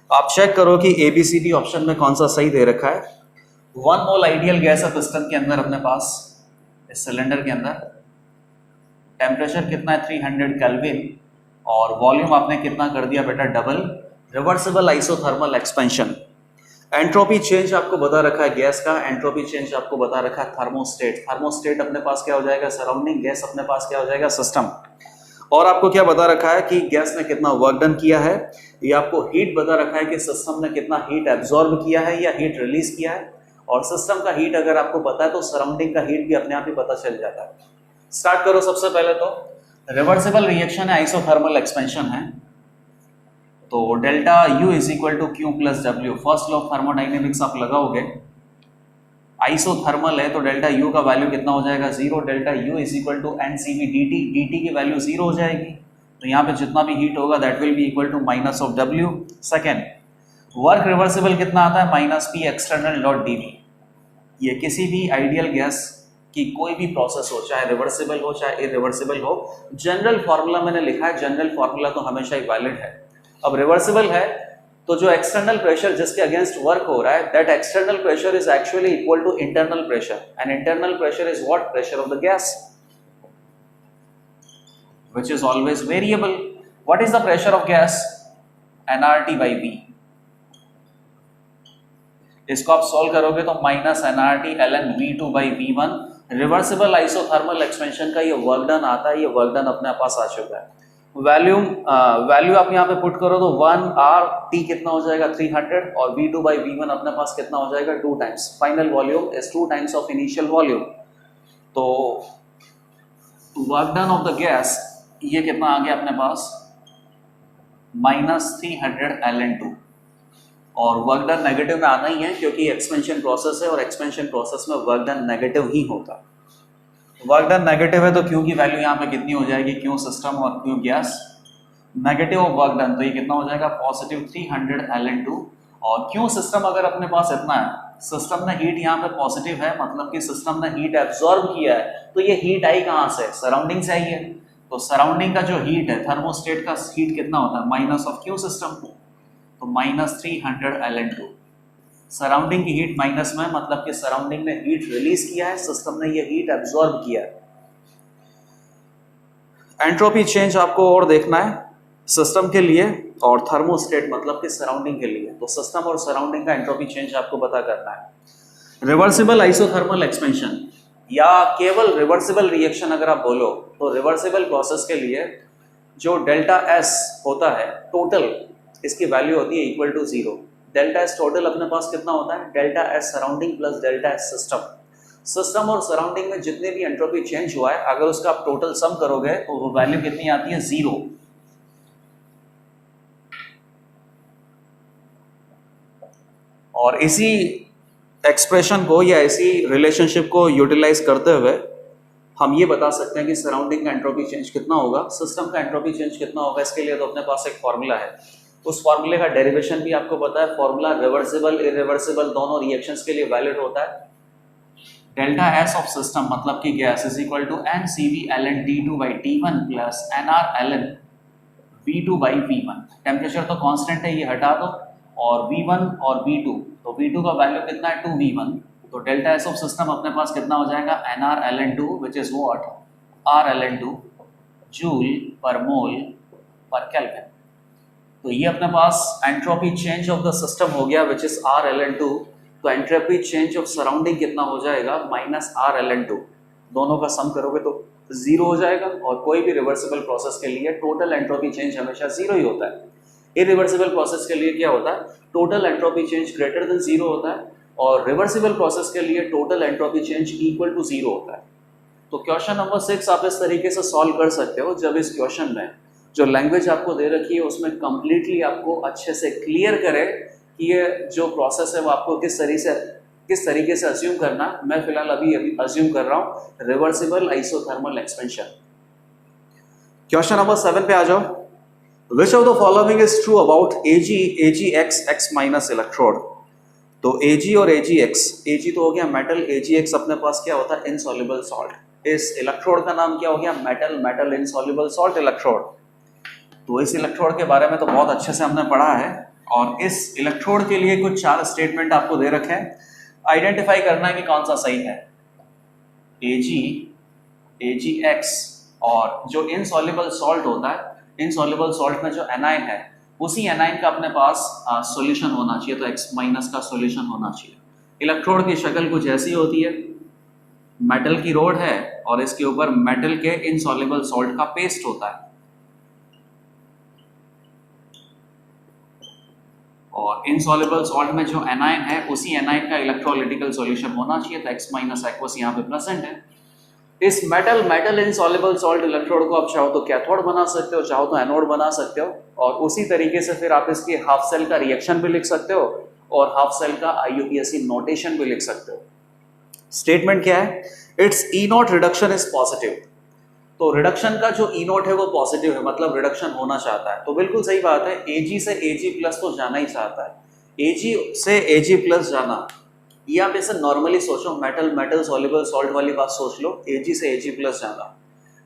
आप चेक करो कि ABCD ऑप्शन में कौन सा सही दे रखा है। 1 मोल आइडियल गैस है पिस्टन के अंदर अपने पास, इस सिलेंडर के अंदर। टेम्परेचर कितना है, 300 केल्विन, और वॉल्यूम आपने कितना कर दिया बेटा, double. Reversible isothermal expansion. Entropy change आपको बता रखा है गैस का, एंट्रोपी चेंज आपको बता रखा है थर्मोस्टेट। थर्मोस्टेट अपने पास क्या हो जाएगा, सराउंडिंग, गैस अपने पास क्या हो जाएगा, सिस्टम। और आपको क्या बता रखा है कि गैस ने कितना वर्क डन किया है, ये आपको हीट बता रखा है कि सिस्टम ने कितना हीट एब्जॉर्ब किया है या हीट रिलीज किया है। और सिस्टम का हीट अगर आपको पता है तो सराउंडिंग का हीट भी अपने आप ही पता चल जाता है। स्टार्ट करो। सबसे पहले तो रिवर्सिबल रिएक्शन है, आइसोथर्मल एक्सपेंशन है, तो delta U is equal to Q plus W। First law of thermodynamics आप लगाओगे, आइसोथर्मल है तो डेल्टा U का वैल्यू कितना हो जाएगा, 0। Delta U is equal to NCV dt, dt की वैल्यू 0 हो जाएगी, तो यहाँ पे जितना भी हीट होगा that will be equal to minus of W। Second, work reversible कितना आता है, -P एक्सटर्नल डॉट dV। ये किसी भी आइडियल गैस कि कोई भी प्रोसेस हो, चाहे रिवर्सिबल हो चाहे इरिवर्सिबल हो, जनरल फॉर्मूला मैंने लिखा है, जनरल फॉर्मूला तो हमेशा ही वैलिड है। अब रिवर्सिबल है तो जो एक्सटर्नल प्रेशर जिसके अगेंस्ट वर्क हो रहा है, that external pressure is actually equal to internal pressure, and internal pressure is what? Pressure of the gas, which is always variable. What is the pressure of gas? nRT by V. इसको आप सॉल्व करोगे तो minus nRT ln V2 by V1। Reversible isothermal expansion का ये वर्क डन आता है, ये वर्क डन अपने पास आ चुका है। वैल्यू आप यहाँ पे पुट करो तो 1RT कितना हो जाएगा? 300, और V2 by V1 अपने पास कितना हो जाएगा? 2 times. Final volume is 2 times of initial volume. तो work done of the gas ये कितना आ गया अपने पास? -300 ln2। और वर्क डन नेगेटिव में आना ही है क्योंकि एक्सपेंशन प्रोसेस है और एक्सपेंशन प्रोसेस में वर्क डन नेगेटिव ही होता है। वर्क डन नेगेटिव है तो क्यू की वैल्यू यहाँ पे कितनी हो जाएगी? क्यू सिस्टम और Q gas. Negative of work done तो ये कितना हो जाएगा? Positive 300 ln2। और क्यू सिस्टम अगर अपने पास इतना है, सिस्टम ने हीट यहाँ पे पॉजिटिव है, मतलब कि सिस्टम ने हीट एब्जॉर्ब किया है, तो ये हीट आई कहाँ से? सराउंडिंग से आई है। तो सराउंडिंग का जो हीट है, थर्मोस्टेट का हीट कितना होता है? माइनस ऑफ क्यू सिस्टम, तो -300 ln2। सराउंडिंग की हीट माइनस में, मतलब कि सराउंडिंग ने हीट रिलीज किया है, सिस्टम ने ये हीट एब्जॉर्ब किया है। एंट्रोपी चेंज आपको और देखना है सिस्टम के लिए, और थर्मोस्टेट मतलब कि सराउंडिंग के लिए, तो सिस्टम और सराउंडिंग का एंट्रोपी चेंज आपको पता करना है। रिवर्सिबल आइसोथर्मल एक्सपेंशन या केवल रिवर्सिबल रिएक्शन अगर आप बोलो तो रिवर्सिबल प्रोसेस के लिए जो डेल्टा एस होता है टोटल, इसकी वैल्यू होती है equal to 0। Delta S total अपने पास कितना होता है? Delta S surrounding plus delta S system. System और सराउंडिंग में जितने भी एंट्रोपी चेंज हुआ है, अगर उसका आप टोटल सम करोगे तो वो वैल्यू कितनी आती है? 0। और इसी एक्सप्रेशन को या इसी रिलेशनशिप को यूटिलाइज करते हुए हम ये बता सकते हैं कि सराउंडिंग का एंट्रोपी चेंज कितना होगा, सिस्टम का एंट्रोपी चेंज कितना होगा। इसके लिए तो अपने पास एक फॉर्मूला है, उस फॉर्मूले का डेरिवेशन भी आपको पता है। फॉर्मूला रिवर्सिबल इरिवर्सिबल दोनों रिएक्शंस के लिए वैलिड होता है। डेल्टा एस ऑफ सिस्टम मतलब कि gas is equal to NCV ln T2 by T1 plus NR ln V2 by V1। Temperature तो कांस्टेंट है, ये हटा दो, और V1 और V2, तो V2 का वैल्यू कितना है? 2V1। तो डेल्टा एस ऑफ सिस्टम अपने पास कितना हो जाएगा? NR ln2 which is what? R ln2 joule per mole per kelvin. तो ये अपने पास entropy change of the system हो गया विच इज R ln2। तो एंट्रोपी चेंज ऑफ सराउंडिंग कितना हो जाएगा? -R ln2। दोनों का सम करोगे तो 0 हो जाएगा। और कोई भी रिवर्सिबल प्रोसेस के लिए टोटल एंट्रोपी चेंज हमेशा 0 ही होता है। इरिवर्सिबल प्रोसेस के लिए क्या होता है? Total entropy change greater than 0 होता है, और रिवर्सिबल प्रोसेस के लिए total entropy change equal to 0 होता है। तो क्वेश्चन नंबर 6 आप इस तरीके से सॉल्व कर सकते हो, जब इस क्वेश्चन में जो लैंग्वेज आपको दे रखी है उसमें कंप्लीटली आपको अच्छे से क्लियर करे कि ये जो प्रोसेस है वो आपको किस तरीके से अज्यूम करना। मैं फिलहाल अभी अज्यूम कर रहा हूँ reversible isothermal expansion. Question number 7 पे आ जाओ। Which of the following is true about AgX X minus electrode? तो Ag और AgX, Ag तो हो गया मेटल, AgX अपने पास क्या होता है? Insoluble salt. इस इलेक्ट्रोड का नाम क्या हो गया? Metal insoluble salt electrode. तो इस इलेक्ट्रोड के बारे में तो बहुत अच्छे से हमने पढ़ा है, और इस इलेक्ट्रोड के लिए कुछ 4 स्टेटमेंट आपको दे रखे हैं। आइडेंटिफाई करना है कि कौन सा सही है। Ag, AgX और जो इनसॉल्युबल सॉल्ट होता है, इनसॉल्युबल सॉल्ट में जो एनाइन है उसी एनाइन का अपने पास सॉल्यूशन होना चाहिए, तो X माइनस का सॉल्यूशन होना चाहिए। इलेक्ट्रोड की शक्ल कुछ ऐसी होती है, मेटल की रोड है और इसके ऊपर मेटल के इनसॉल्युबल सॉल्ट का पेस्ट होता है, और इनसॉल्युबल सॉल्ट में जो एनाइन है उसी एनाइन का इलेक्ट्रोलिटिकल सॉल्यूशन होना चाहिए, तो X माइनस एक्वस यहाँ पे प्रेजेंट है। इस मेटल इनसॉल्युबल सॉल्ट इलेक्ट्रोड को आप चाहो तो कैथोड बना सकते हो, चाहो तो एनोड बना सकते हो, और उसी तरीके से फिर आप इसकी हाफ सेल का रिएक्शन भी लिख सकते हो और हाफ सेल का IUPAC नोटेशन भी लिख सकते हो। स्टेटमेंट क्या है? It's E not reduction is positive. तो रिडक्शन का जो ई नॉट है वो पॉजिटिव है, मतलब रिडक्शन होना चाहता है। तो बिल्कुल सही बात है, Ag से Ag प्लस तो जाना ही चाहता है। Ag से Ag प्लस जाना ये आप ऐसे नॉर्मली सोचो, मेटल मेटल सॉल्युबल सॉल्ट वाली बात सोच लो, Ag से Ag प्लस जाना,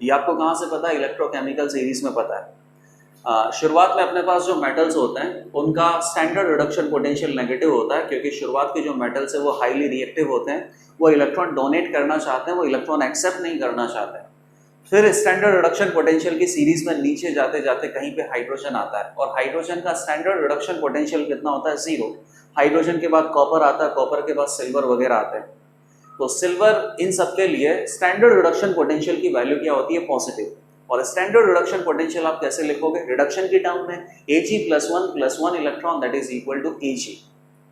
ये आपको कहाँ से पता है? इलेक्ट्रोकेमिकल सीरीज में पता है। शुरुआत में अपने पास जो मेटल्स होते हैं उनका स्टैंडर्ड रिडक्शन पोटेंशियल नेगेटिव होता है, क्योंकि शुरुआत के जो मेटल्स है वो हाईली रिएक्टिव होते हैं, वो इलेक्ट्रॉन डोनेट करना चाहते हैं, वो इलेक्ट्रॉन एक्सेप्ट नहीं करना चाहते हैं। फिर स्टैंडर्ड रिडक्शन पोटेंशियल की सीरीज में नीचे जाते जाते कहीं पे हाइड्रोजन आता है, और हाइड्रोजन का स्टैंडर्ड रिडक्शन पोटेंशियल कितना होता है? 0। हाइड्रोजन के बाद कॉपर आता है, कॉपर के बाद सिल्वर वगैरह आते हैं। तो सिल्वर इन सब के लिए स्टैंडर्ड रिडक्शन पोटेंशियल की वैल्यू क्या होती है? पॉजिटिव। और स्टैंडर्ड रिडक्शन पोटेंशियल आप कैसे लिखोगे? रिडक्शन की टर्म में Ag+1 electron that is equal to Ag,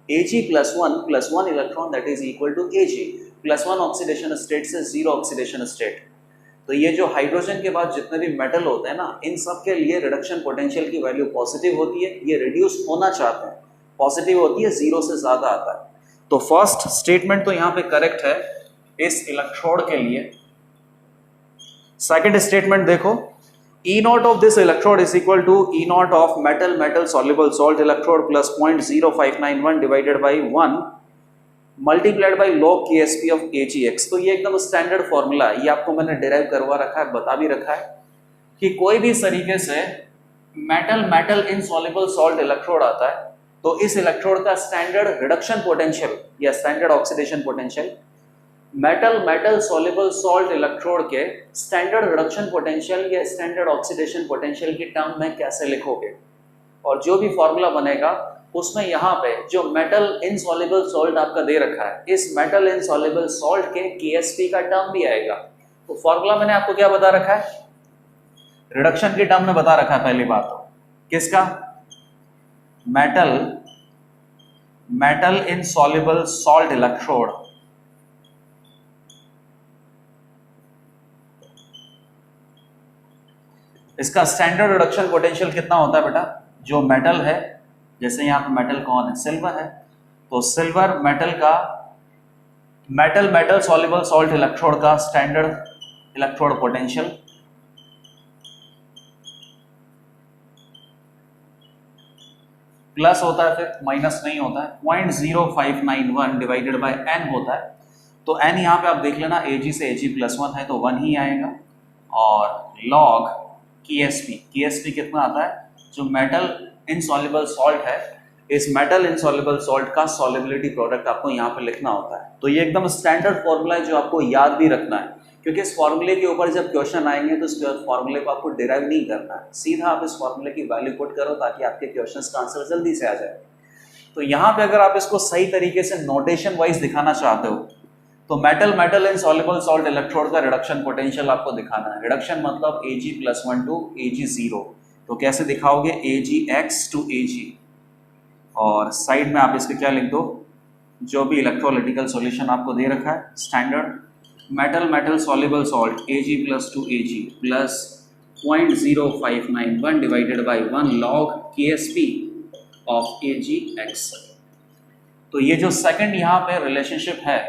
Ag+1 electron that is equal to Ag, +1 oxidation state से 0 ऑक्सीडेशन स्टेट। तो ये जो हाइड्रोजन के बाद जितने भी मेटल होते हैं ना, इन सब के लिए रिडक्शन पोटेंशियल की वैल्यू पॉजिटिव होती है, ये रिड्यूस होना चाहते हैं, पॉजिटिव होती है, 0 से ज्यादा आता है। तो फर्स्ट स्टेटमेंट तो यहाँ पे करेक्ट है इस इलेक्ट्रोड के लिए। सेकेंड स्टेटमेंट देखो, E not of this electrode is equal to E not of metal metal soluble salt electrode plus 0.0591 divided by 1 multiplied by log Ksp of Agx। तो ये एकदम स्टैंडर्ड फॉर्मूला है, ये आपको मैंने डिराइव करवा रखा है, बता भी रखा है कि कोई भी तरीके से metal metal insoluble salt electrode आता है तो इस इलेक्ट्रोड का स्टैंडर्ड रिडक्शन पोटेंशियल या standard oxidation potential metal metal soluble salt electrode के स्टैंडर्ड रिडक्शन पोटेंशियल या स्टैंडर्ड ऑक्सीडेशन पोटेंशियल की टर्म में कैसे लिखोगे। और जो भी फॉर्मूला बनेगा उसमें यहाँ पे जो मेटल इनसॉल्युबल सॉल्ट आपका दे रखा है, इस मेटल इनसॉल्युबल सॉल्ट के Ksp का टर्म भी आएगा। तो फॉर्मूला मैंने आपको क्या बता रखा है? रिडक्शन की टर्म में बता रखा है। पहली बात तो किसका? Metal metal insoluble salt electrode, इसका स्टैंडर्ड रिडक्शन पोटेंशियल कितना होता है बेटा? जो मेटल है, जैसे यहाँ पे मेटल कौन है? सिल्वर है, तो सिल्वर मेटल का metal metal soluble salt electrode का स्टैंडर्ड इलेक्ट्रोड पोटेंशियल प्लस होता है, फिर माइनस नहीं होता है, 0.0591 डिवाइडेड बाय n होता है। तो n यहाँ पे आप देख लेना, Ag से Ag+1 है तो 1 ही आएगा, और log Ksp कितना आता है? जो मेटल इनसॉल्युबल सॉल्ट है, इस मेटल इनसॉल्युबल सॉल्ट का सॉल्युबिलिटी प्रोडक्ट आपको यहाँ पे लिखना होता है। तो ये एकदम स्टैंडर्ड फॉर्मूला है जो आपको याद भी रखना है, क्योंकि इस फॉर्मूले के ऊपर जब क्वेश्चन आएंगे तो इस फॉर्मूले को आपको डिराइव नहीं करना है, सीधा आप इस फॉर्मूले की वैल्यू पुट करो ताकि आपके क्वेश्चंस का आंसर जल्दी से आ जाए। तो यहाँ पे अगर आप इसको सही तरीके से नोटेशन वाइज दिखाना चाहते हो तो metal metal insoluble salt electrode का रिडक्शन पोटेंशियल आपको दिखाना है। रिडक्शन मतलब Ag+1 टू Ag0। तो कैसे दिखाओगे? Agx टू Ag, और साइड में आप इसके क्या लिख दो? जो भी इलेक्ट्रोलिटिकल सॉल्यूशन आपको दे रखा है, standard metal metal soluble salt Ag+2 Ag plus 0.0591 divided by 1 log Ksp of Agx। तो ये जो सेकंड यहाँ पे रिलेशनशिप है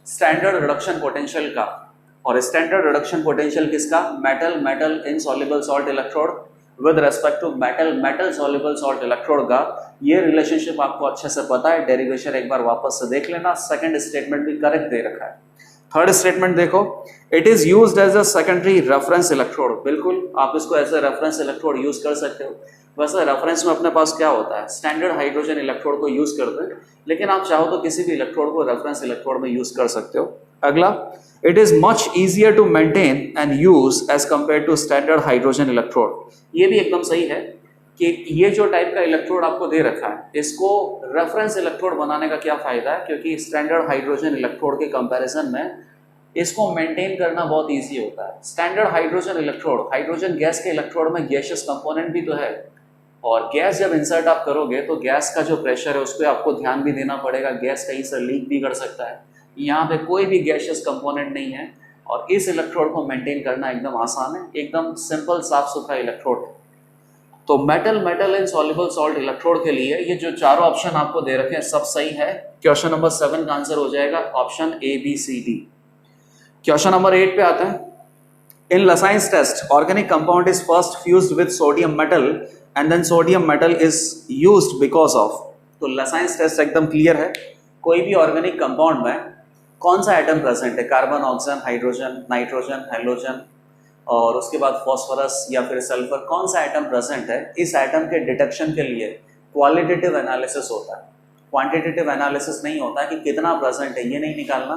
स्टैंडर्ड रिडक्शन पोटेंशियल का, और स्टैंडर्ड रिडक्शन पोटेंशियल किसका? Metal metal insoluble salt electrode with respect to metal metal soluble salt electrode का, ये रिलेशनशिप आपको अच्छे से पता है, डेरिवेशन एक बार वापस से देख लेना। सेकंड स्टेटमेंट भी करेक्ट दे रखा है। थर्ड स्टेटमेंट देखो, it is used as a secondary reference electrode. बिल्कुल आप इसको as a reference electrode use कर सकते हो। वैसे रेफरेंस में अपने पास क्या होता है? स्टैंडर्ड हाइड्रोजन इलेक्ट्रोड को यूज करते हैं, लेकिन आप चाहो तो किसी भी इलेक्ट्रोड को रेफरेंस इलेक्ट्रोड में यूज कर सकते हो। अगला, it is much easier to maintain and use as compare to standard hydrogen electrode. ये भी एकदम सही है कि ये जो टाइप का इलेक्ट्रोड आपको दे रखा है, इसको रेफरेंस इलेक्ट्रोड बनाने का क्या फायदा है? क्योंकि स्टैंडर्ड हाइड्रोजन इलेक्ट्रोड के कंपैरिजन में इसको मेंटेन करना बहुत इजी होता है। Standard hydrogen electrode, hydrogen gas के इलेक्ट्रोड में गैसियस कंपोनेंट भी तो है, और गैस जब इंसर्ट आप करोगे तो गैस का जो प्रेशर है उस पर आपको ध्यान भी देना पड़ेगा, गैस कहीं से लीक भी कर सकता है। यहाँ पे कोई भी गैसियस कंपोनेंट नहीं है, और इस इलेक्ट्रोड को मेंटेन करना एकदम आसान है, एकदम सिंपल साफ सुथरा इलेक्ट्रोड है। तो metal metal insoluble salt electrode के लिए ये जो चारों ऑप्शन आपको दे रखे हैं सब सही है। क्वेश्चन नंबर 7 का आंसर हो जाएगा ऑप्शन A-B-C-D। क्वेश्चन नंबर 8 पे आते हैं। In Lassaigne's test organic compound is first fused with sodium metal and then sodium metal is used because of. तो लसाइंस टेस्ट एकदम क्लियर है कोई भी ऑर्गेनिक कंपाउंड में कौन सा एटम प्रेजेंट है, carbon, oxygen, hydrogen, nitrogen, halogen और उसके बाद फॉस्फोरस या फिर सल्फर, कौन सा एटम प्रेजेंट है, इस एटम के डिटेक्शन के लिए क्वालिटेटिव एनालिसिस होता है, क्वांटिटेटिव एनालिसिस नहीं होता है कि कितना प्रेजेंट है, ये नहीं निकालना।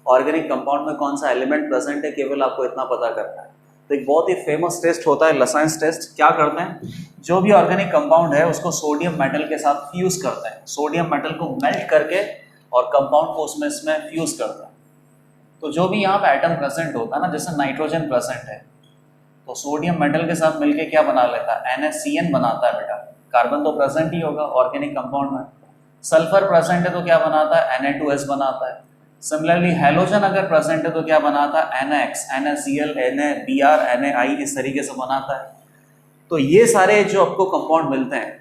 ऑर्गेनिक कंपाउंड में कौन सा एलिमेंट प्रेजेंट है, केवल आपको इतना पता करना है। तो एक बहुत ही फेमस टेस्ट होता है लसाइंस टेस्ट। क्या करते हैं, जो भी ऑर्गेनिक कंपाउंड है उसको सोडियम मेटल के साथ फ्यूज करते हैं, सोडियम मेटल को मेल्ट करके और कंपाउंड को उसमें फ्यूज करते हैं। तो जो भी यहाँ पे एटम प्रेजेंट होता है ना, जैसे नाइट्रोजन प्रेजेंट है तो सोडियम मेटल के साथ मिलके क्या बना लेता है, NaCN बनाता है बेटा। कार्बन तो प्रेजेंट ही होगा ऑर्गेनिक कंपाउंड में। सल्फर प्रेजेंट है तो क्या बनाता है, Na2S बनाता है। सिमिलरली हेलोजन अगर प्रेजेंट है तो क्या बनाता है, NaX, NaCl, NaBr, NaI, इस तरीके से बनाता है। तो ये सारे जो आपको कंपाउंड मिलते हैं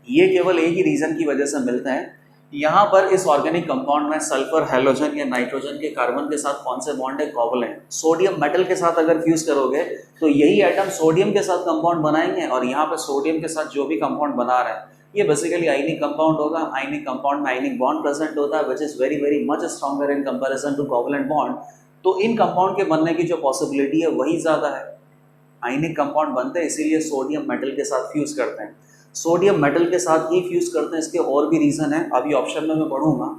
ये केवल एक ही रीजन की वजह से मिलते हैं। यहाँ पर इस ऑर्गेनिक कंपाउंड में सल्फर, हेलोजन या नाइट्रोजन के कार्बन के साथ कौन से बॉन्ड है, कोवलेंट। सोडियम मेटल के साथ अगर फ्यूज करोगे तो यही एटम सोडियम के साथ कंपाउंड बनाएंगे और यहाँ पे सोडियम के साथ जो भी कंपाउंड बना रहे हैं ये बेसिकली आयनिक कंपाउंड होगा। आयनिक कंपाउंड में आयनिक बॉन्ड प्रेजेंट होता है which is very very much stronger in comparison to covalent bond. तो इन कंपाउंड के बनने की जो पॉसिबिलिटी है वही ज़्यादा है। आयनिक कंपाउंड बनते हैं इसीलिए सोडियम मेटल के साथ फ्यूज करते हैं। सोडियम मेटल के साथ ही फ्यूज करते हैं, इसके और भी रीज़न है, अभी ऑप्शन में मैं पढ़ूंगा।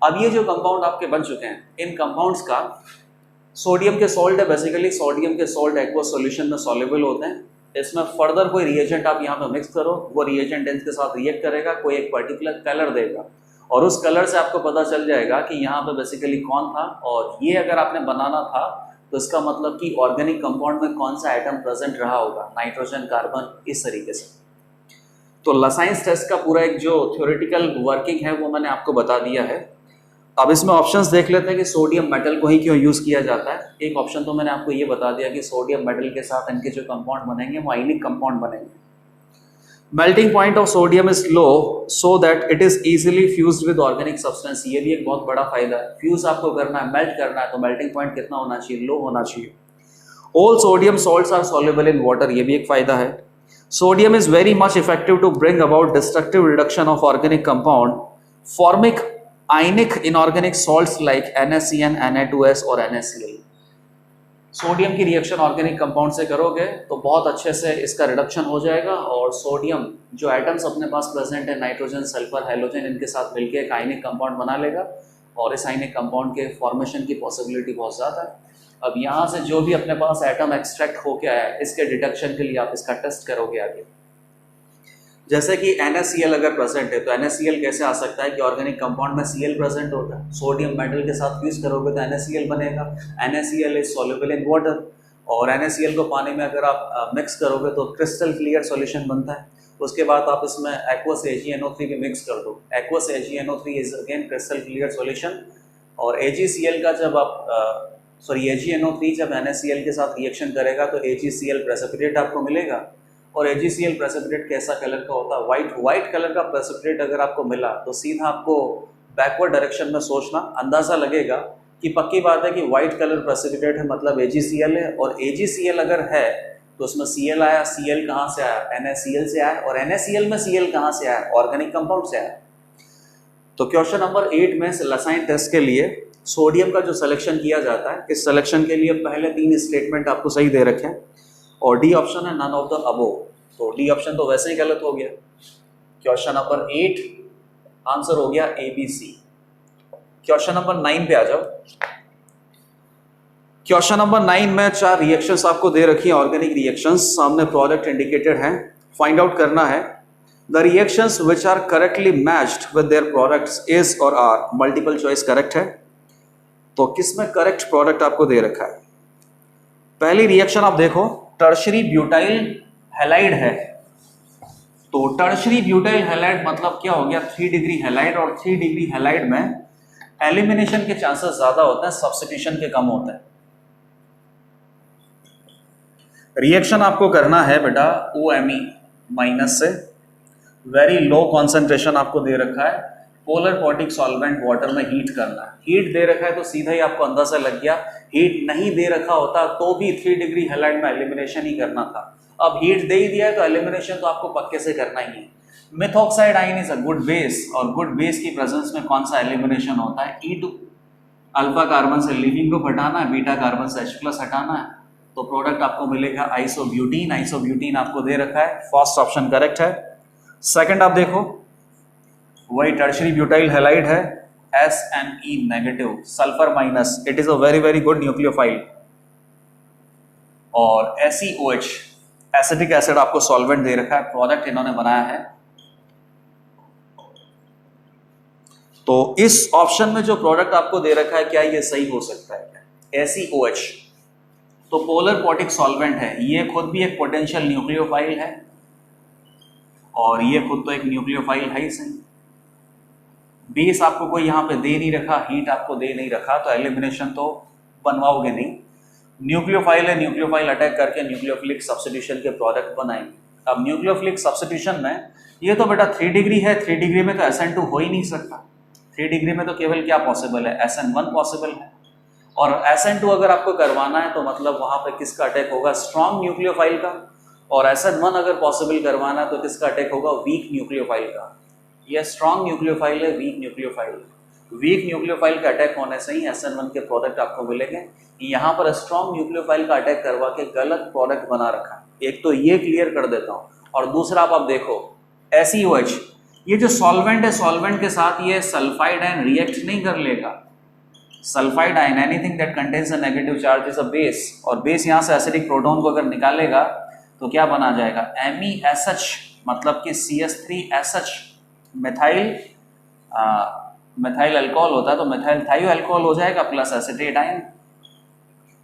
अब ये जो कंपाउंड आपके बन चुके हैं इन कंपाउंड्स का सोडियम के सॉल्ट है, बेसिकली सोडियम के सॉल्ट एक्वस सॉल्यूशन में सॉल्युबल होते हैं। इसमें फर्दर कोई रिएजेंट आप यहाँ पे मिक्स करो, वो रिएजेंट इनके साथ रिएक्ट करेगा, कोई एक पर्टिकुलर कलर देगा और उस कलर से आपको पता चल जाएगा कि यहाँ पे बेसिकली कौन था। और ये अगर आपने बनाना था तो इसका मतलब कि ऑर्गेनिक कंपाउंड में कौन सा एटम प्रेजेंट रहा होगा, नाइट्रोजन, कार्बन, इस तरीके से। तो लसाइंस टेस्ट का पूरा एक जो थ्योरेटिकल वर्किंग है वो मैंने आपको बता दिया है। अब इसमें ऑप्शंस देख लेते हैं कि सोडियम मेटल को ही क्यों यूज़ किया जाता है। एक ऑप्शन तो मैंने आपको ये बता दिया कि सोडियम मेटल के साथ इनके जो कंपाउंड बनेंगे वो आयनिक कंपाउंड बनेंगे। Melting point of sodium is low so that it is easily fused with organic substance. ये भी एक बहुत बड़ा फायदा है। फ्यूज आपको करना है, मेल्ट करना है, तो मेल्टिंग पॉइंट कितना होना चाहिए, लो होना चाहिए। All sodium salts are soluble in water, ये भी एक फायदा है। Sodium is very much effective to bring about destructive reduction of organic compound, forming ionic inorganic salts like NaCN, Na2S और NaCl। सोडियम की रिएक्शन ऑर्गेनिक कंपाउंड से करोगे तो बहुत अच्छे से इसका रिडक्शन हो जाएगा और सोडियम जो एटम्स अपने पास प्रेजेंट है, नाइट्रोजन, सल्फर, हेलोजन, इनके साथ मिलकर एक आयनिक कंपाउंड बना लेगा और इस आयनिक कंपाउंड के फॉर्मेशन की पॉसिबिलिटी बहुत ज़्यादा है। अब यहाँ से जो भी अपने पास एटम एक्सट्रैक्ट होके आया है इसके डिटेक्शन के लिए आप इसका टेस्ट करोगे आगे। जैसे कि NaCl अगर प्रेजेंट है तो NaCl कैसे आ सकता है कि ऑर्गेनिक कंपाउंड में Cl प्रेजेंट होता है, सोडियम मेटल के साथ फ्यूज करोगे तो NaCl बनेगा। NaCl is soluble in water और NaCl को पानी में अगर आप मिक्स करोगे तो क्रिस्टल क्लियर सॉल्यूशन बनता है। उसके बाद आप इसमें एक्वस AgNO3 भी मिक्स कर दो। Aqueous AgNO3 is again crystal clear solution और AgCl का जब आप AgNO3 जब NaCl के साथ रिएक्शन करेगा तो AgCl प्रेसिपिटेट आपको मिलेगा। और AgCl प्रेसिपिटेट कैसा कलर का होता है, वाइट कलर का प्रेसिपिटेट अगर आपको मिला तो सीधा आपको बैकवर्ड डायरेक्शन में सोचना, अंदाज़ा लगेगा कि पक्की बात है कि वाइट कलर प्रेसिपिटेट है मतलब AgCl है। और AgCl अगर है तो उसमें Cl आया, Cl कहाँ से आया, NaCl से आया और NaCl में Cl कहाँ से आया, ऑर्गेनिक कंपाउंड से आया। तो क्वेश्चन नंबर 8 में लसाइन टेस्ट के लिए सोडियम का जो सिलेक्शन किया जाता है, इस सिलेक्शन के लिए पहले 3 स्टेटमेंट आपको सही दे रखे हैं और डी ऑप्शन है नन ऑफ द अबोव। तो डी ऑप्शन तो वैसे ही गलत हो गया। क्वेश्चन नंबर 8 आंसर हो गया ABC। क्वेश्चन नंबर 9 पे आ जाओ। क्वेश्चन नंबर 9 में 4 रिएक्शंस आपको दे रखी हैं, ऑर्गेनिक रिएक्शंस, सामने प्रोडक्ट इंडिकेटेड है। फाइंड आउट करना है the reactions which are correctly matched with their products is or are. Multiple choice correct है, तो किसमें करेक्ट प्रोडक्ट आपको दे रखा है। पहली रिएक्शन आप देखो, टर्शरी ब्यूटाइल हैलाइड है। तो टर्शरी ब्यूटाइल हैलाइड मतलब क्या हो गया, 3 डिग्री हैलाइड और 3 डिग्री हैलाइड में एलिमिनेशन के चांसेस ज्यादा होते हैं, सब्स्टिट्यूशन के कम होते हैं। रिएक्शन आपको करना है बेटा OMe माइनस से, वेरी लो कॉन्सेंट्रेशन आपको दे रखा है, पोलर पॉटिक सॉल्वेंट वाटर में हीट करना है। हीट दे रखा है तो सीधा ही आपको अंदाजा लग गया। हीट नहीं दे रखा होता तो भी 3 डिग्री हैलाइड में एलिमिनेशन ही करना था। अब हीट दे ही दिया है तो एलिमिनेशन तो आपको पक्के से करना ही है। Methoxide ion is a good base, और गुड बेस की प्रेजेंस में कौन सा एलिमिनेशन होता है? E2। अल्फा कार्बन से लिविंग ग्रुप हटाना है, बीटा कार्बन से H+ हटाना है, तो प्रोडक्ट आपको मिलेगा आइसोब्यूटीन। आइसोब्यूटीन आपको दे रखा है, फर्स्ट ऑप्शन करेक्ट है। सेकंड आप देखो, वही टर्शरी ब्यूटाइल हैलाइड है, SNE negative, sulphur minus, it is a very very good nucleophile. और SeOH एसिटिक एसिड आपको सॉल्वेंट दे रखा है, प्रोडक्ट इन्होंने बनाया है। तो इस ऑप्शन में जो प्रोडक्ट आपको दे रखा है, क्या ये सही हो सकता है क्या? SeOH तो पोलर पोटिक सॉल्वेंट है, ये खुद भी एक पोटेंशियल न्यूक्लियोफाइल है, और ये खुद तो एक न्यूक्लियोफाइल है ही सही। बेस आपको कोई यहाँ पे दे नहीं रखा, हीट आपको दे नहीं रखा, तो एलिमिनेशन तो बनवाओगे नहीं। न्यूक्लियोफाइल है, न्यूक्लियोफाइल अटैक करके न्यूक्लियोफिलिक सब्स्टिट्यूशन के प्रोडक्ट बनाएंगे। अब न्यूक्लियोफिलिक सब्स्टिट्यूशन में ये तो बेटा 3 डिग्री है, 3 डिग्री में तो SN2 हो ही नहीं सकता। 3 डिग्री में तो केवल क्या पॉसिबल है? SN1 पॉसिबल है। और SN2 अगर आपको करवाना है तो मतलब वहां पे किसका अटैक होगा? स्ट्रॉन्ग न्यूक्लियोफाइल का। और SN1 अगर पॉसिबल करवाना है तो किसका अटैक होगा? वीक न्यूक्लियोफाइल का। यह स्ट्रॉन्ग न्यूक्लियोफाइल है, वीक न्यूक्लियोफाइल। वीक न्यूक्लियोफाइल का अटैक होने से ही SN1 के प्रोडक्ट आपको मिलेंगे। यहाँ पर स्ट्रॉन्ग न्यूक्लियोफाइल का अटैक करवा के गलत प्रोडक्ट बना रखा है। एक तो ये क्लियर कर देता हूँ, और दूसरा आप देखो SeOH, ये जो सॉल्वेंट है, सॉल्वेंट के साथ ये सल्फाइड आयन रिएक्ट नहीं कर लेगा। Sulphide ion anything that contains a negative charge is a base, और बेस यहाँ से एसिडिक प्रोटॉन को अगर निकालेगा तो क्या बना जाएगा? MESH, मतलब कि CH3SH मिथाइल अल्कोहल होता है, तो मिथाइल थायो अल्कोहल हो जाएगा प्लस एसिटेट आयन।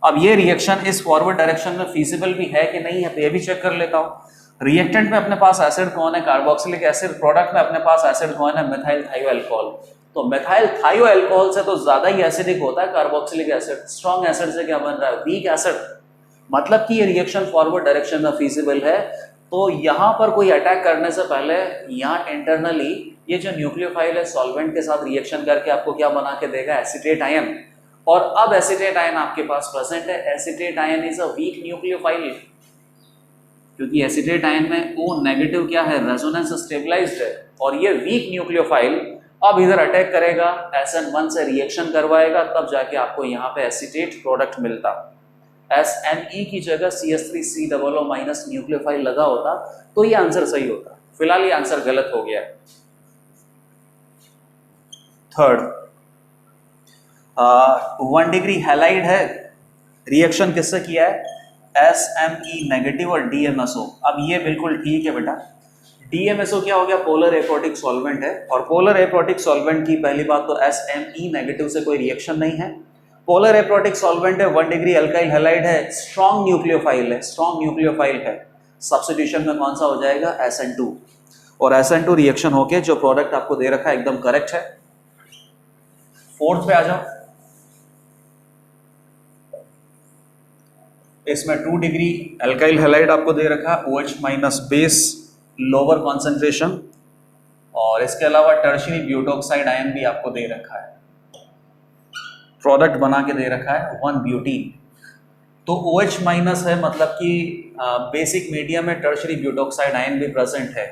अब ये रिएक्शन इस फॉरवर्ड डायरेक्शन में फीजिबल भी है कि नहीं है, तो ये भी चेक कर लेता हूँ। रिएक्टेंट में अपने पास एसिड कौन है? Carboxylic acid. प्रोडक्ट में अपने पास एसिड कौन है? मिथाइल थायो अल्कोहल। तो मिथाइल थायो अल्कोहल से तो ज्यादा ही एसिडिक होता है कार्बोक्सिलिक एसिड। स्ट्रॉन्ग एसिड से क्या बन रहा है? Weak acid. मतलब कि ये रिएक्शन फॉरवर्ड डायरेक्शन में फीजिबल है। तो यहाँ पर कोई अटैक करने से पहले यहाँ इंटरनली ये जो न्यूक्लियोफाइल है सॉल्वेंट के साथ रिएक्शन करके आपको क्या बना के देगा? Acetate ion. और अब एसिटेट आयन आपके पास प्रेजेंट है। Acetate ion is a weak nucleophile, क्योंकि एसिटेट आयन में O नेगेटिव क्या है? रेजोनेंस स्टेबलाइज्ड है। और ये वीक न्यूक्लियोफाइल अब इधर अटैक करेगा, SN1 से रिएक्शन करवाएगा, तब जाके आपको यहाँ पे एसिटेट प्रोडक्ट मिलता। SNE की जगह CH3COO माइनस न्यूक्लियोफाइल लगा होता तो ये आंसर सही होता। फिलहाल ये आंसर गलत हो गया। थर्ड, 1 डिग्री हैलाइड है, रिएक्शन किससे किया है? SME नेगेटिव और DMSO। अब ये बिल्कुल ठीक है बेटा। DMSO क्या हो गया? पोलर एप्रोटिक सॉल्वेंट है, और पोलर एप्रोटिक सॉल्वेंट की पहली बात तो SME नेगेटिव से कोई रिएक्शन नहीं है। पोलर एप्रोटिक सॉल्वेंट है, 1 डिग्री अल्काइल हैलाइड है, स्ट्रॉन्ग न्यूक्लियोफाइल है, स्ट्रॉन्ग न्यूक्लियोफाइल है। सब्स्टिट्यूशन में कौन सा हो जाएगा? SN2। और SN2 रिएक्शन होके जो प्रोडक्ट आपको दे रखा है एकदम करेक्ट है। फोर्थ पे आ जाओ। इसमें 2 डिग्री अल्काइल हैलाइड आपको दे रखा है, OH minus base, lower concentration, और इसके अलावा टर्शियरी ब्यूटोक्साइड आयन भी आपको दे रखा है, प्रोडक्ट बना के दे रखा है 1 ब्यूटीन। तो OH माइनस है, मतलब कि बेसिक मीडियम में टर्शियरी ब्यूटोक्साइड आयन भी प्रेजेंट है।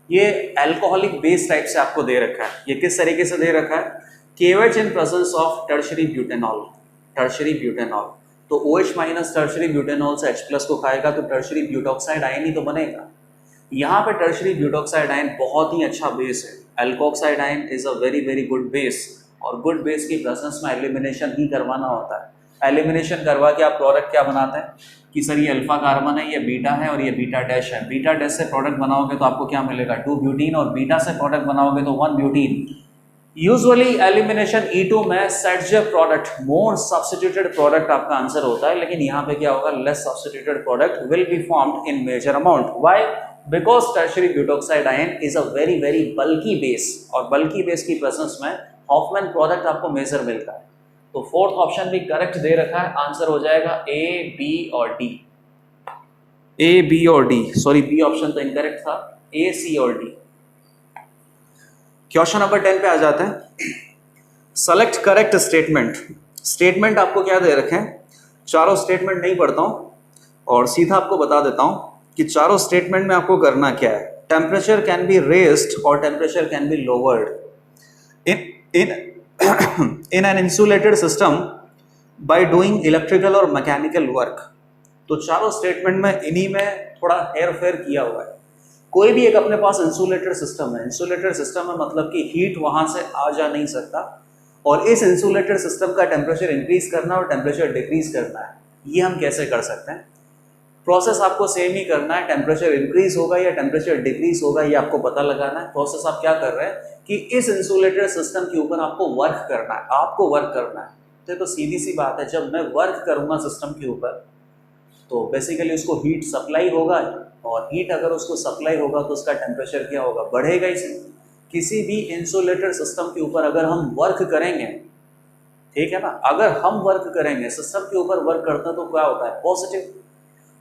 ये अल्कोहलिक बेस टाइप से आपको दे रखा है। ये किस तरीके से दे रखा है? KOH in presence of tertiary butanol, tertiary butanol. तो OH माइनस टर्शियरी ब्यूटेनॉल से H+ को खाएगा तो टर्शियरी ब्यूटोक्साइड आयन ही तो बनेगा। यहाँ पे टर्शियरी ब्यूटोक्साइड आयन बहुत ही अच्छा बेस है। Alkoxide ion is a very very good base, और गुड बेस की प्रेजेंस में एलिमिनेशन ही करवाना होता है। एलिमिनेशन करवा के आप प्रोडक्ट क्या बनाते हैं कि सर ये अल्फा कार्बन है, ये बीटा है और ये बीटा डैश है। बीटा डैश से प्रोडक्ट बनाओगे तो आपको क्या मिलेगा? 2 ब्यूटीन, और बीटा से प्रोडक्ट बनाओगे तो 1 ब्यूटीन। यूजुअली एलिमिनेशन E2 में सेट प्रोडक्ट, मोर सब्स्टिट्यूटेड प्रोडक्ट आपका आंसर होता है, लेकिन यहाँ पे क्या होगा? Less substituted product will be formed in major amount. Why? Because tertiary butoxide ion is a very very bulky base, और बल्की बेस की प्रेजेंस में हॉफमैन प्रोडक्ट आपको मेजर मिलता है। तो फोर्थ ऑप्शन भी करेक्ट दे रखा है, आंसर हो जाएगा A, B और D। A, B और D, सॉरी B ऑप्शन तो इनकरेक्ट था, A, C और D। क्वेश्चन नंबर 10 पे आ जाते हैं। Select correct statement. स्टेटमेंट आपको क्या दे रखे हैं? चारों स्टेटमेंट नहीं पढ़ता हूं और सीधा आपको बता देता हूं कि चारों स्टेटमेंट में आपको करना क्या है। टेम्परेचर कैन बी रेज्ड और temperature can be lowered in in an insulated system by doing electrical और मैकेनिकल वर्क। तो चारों स्टेटमेंट में इन्हीं में थोड़ा हेर फेर किया हुआ है। कोई भी एक अपने पास इंसुलेटेड सिस्टम है, इंसुलेटेड सिस्टम में मतलब कि हीट वहां से आ जा नहीं सकता, और इस इंसुलेटेड सिस्टम का टेम्परेचर इंक्रीज करना और टेम्परेचर डिक्रीज करना है। ये हम कैसे कर सकते हैं? प्रोसेस आपको सेम ही करना है, टेम्परेचर इंक्रीज होगा या टेम्परेचर डिक्रीज होगा ये आपको पता लगाना है। प्रोसेस आप क्या कर रहे हैं कि इस इंसुलेटेड सिस्टम के ऊपर आपको वर्क करना है, आपको वर्क करना है। तो सीधी सी बात है, जब मैं वर्क करूंगा सिस्टम के ऊपर तो बेसिकली उसको हीट सप्लाई होगा, और हीट अगर उसको सप्लाई होगा तो उसका टेम्परेचर क्या होगा, बढ़ेगा ही। किसी भी इंसुलेटेड सिस्टम के ऊपर अगर हम वर्क करेंगे, ठीक है ना, अगर हम वर्क करेंगे सिस्टम के ऊपर वर्क करते हैं तो क्या होता है, पॉजिटिव।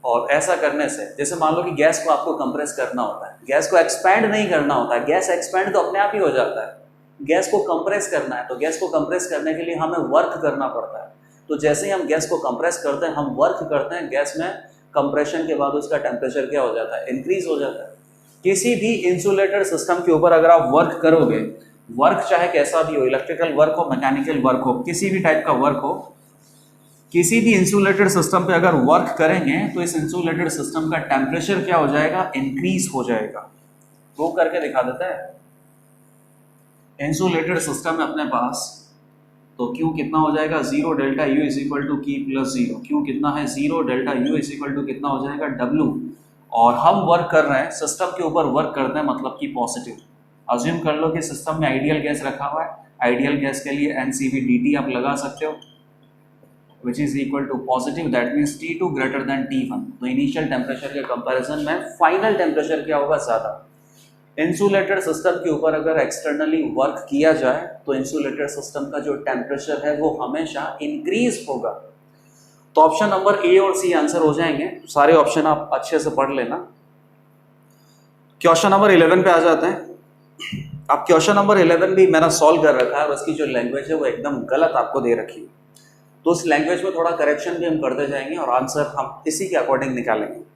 और ऐसा करने से, जैसे मान लो कि गैस को आपको कंप्रेस करना होता है, गैस को एक्सपैंड नहीं करना होता है, गैस एक्सपैंड तो अपने आप ही हो जाता है। गैस को कंप्रेस करना है तो गैस को कंप्रेस करने के लिए हमें वर्क करना पड़ता है। तो जैसे ही हम गैस को कंप्रेस करते हैं, हम वर्क करते हैं, गैस में कंप्रेशन के बाद उसका टेम्परेचर क्या हो जाता है, इंक्रीज हो जाता है। किसी भी इंसुलेटेड सिस्टम के ऊपर अगर आप वर्क करोगे, वर्क चाहे कैसा भी हो, इलेक्ट्रिकल वर्क हो, मैकेनिकल वर्क हो, किसी भी टाइप का वर्क हो, किसी भी इंसुलेटेड सिस्टम पे अगर वर्क करेंगे तो इस इंसुलेटेड सिस्टम का टेम्परेचर क्या हो जाएगा, इंक्रीज हो जाएगा। प्रूव करके दिखा देता है। इंसुलेटेड सिस्टम में अपने पास तो Q कितना हो जाएगा, 0 delta U is equal to Q plus 0। Q कितना है, 0 delta U is equal to कितना हो जाएगा, W। और हम वर्क कर रहे हैं, सिस्टम के ऊपर वर्क करते हैं, मतलब कि पॉजिटिव। अज्यूम कर लो कि सिस्टम में आइडियल गैस रखा हुआ है, आइडियल गैस के लिए NCV/dt आप लगा सकते हो, which is equal to positive, that means T2 greater than T1। तो इनिशियल टेम्परेचर के कंपैरिजन में फाइनल टेम्परेचर क्या होगा, ज़्यादा। इंसुलेटेड सिस्टम के ऊपर अगर एक्सटर्नली वर्क किया जाए तो इंसुलेटेड सिस्टम का जो टेम्परेचर है वो हमेशा इंक्रीज होगा। तो ऑप्शन नंबर ए और सी आंसर हो जाएंगे। सारे ऑप्शन आप अच्छे से पढ़ लेना। क्वेश्चन नंबर 11 पे आ जाते हैं। अब क्वेश्चन नंबर 11 भी मैंने सॉल्व कर रखा है, और उसकी जो लैंग्वेज है वो एकदम गलत आपको दे रखी है, तो उस लैंग्वेज में थोड़ा करेक्शन भी हम करते जाएंगे और आंसर हम इसी के अकॉर्डिंग निकालेंगे।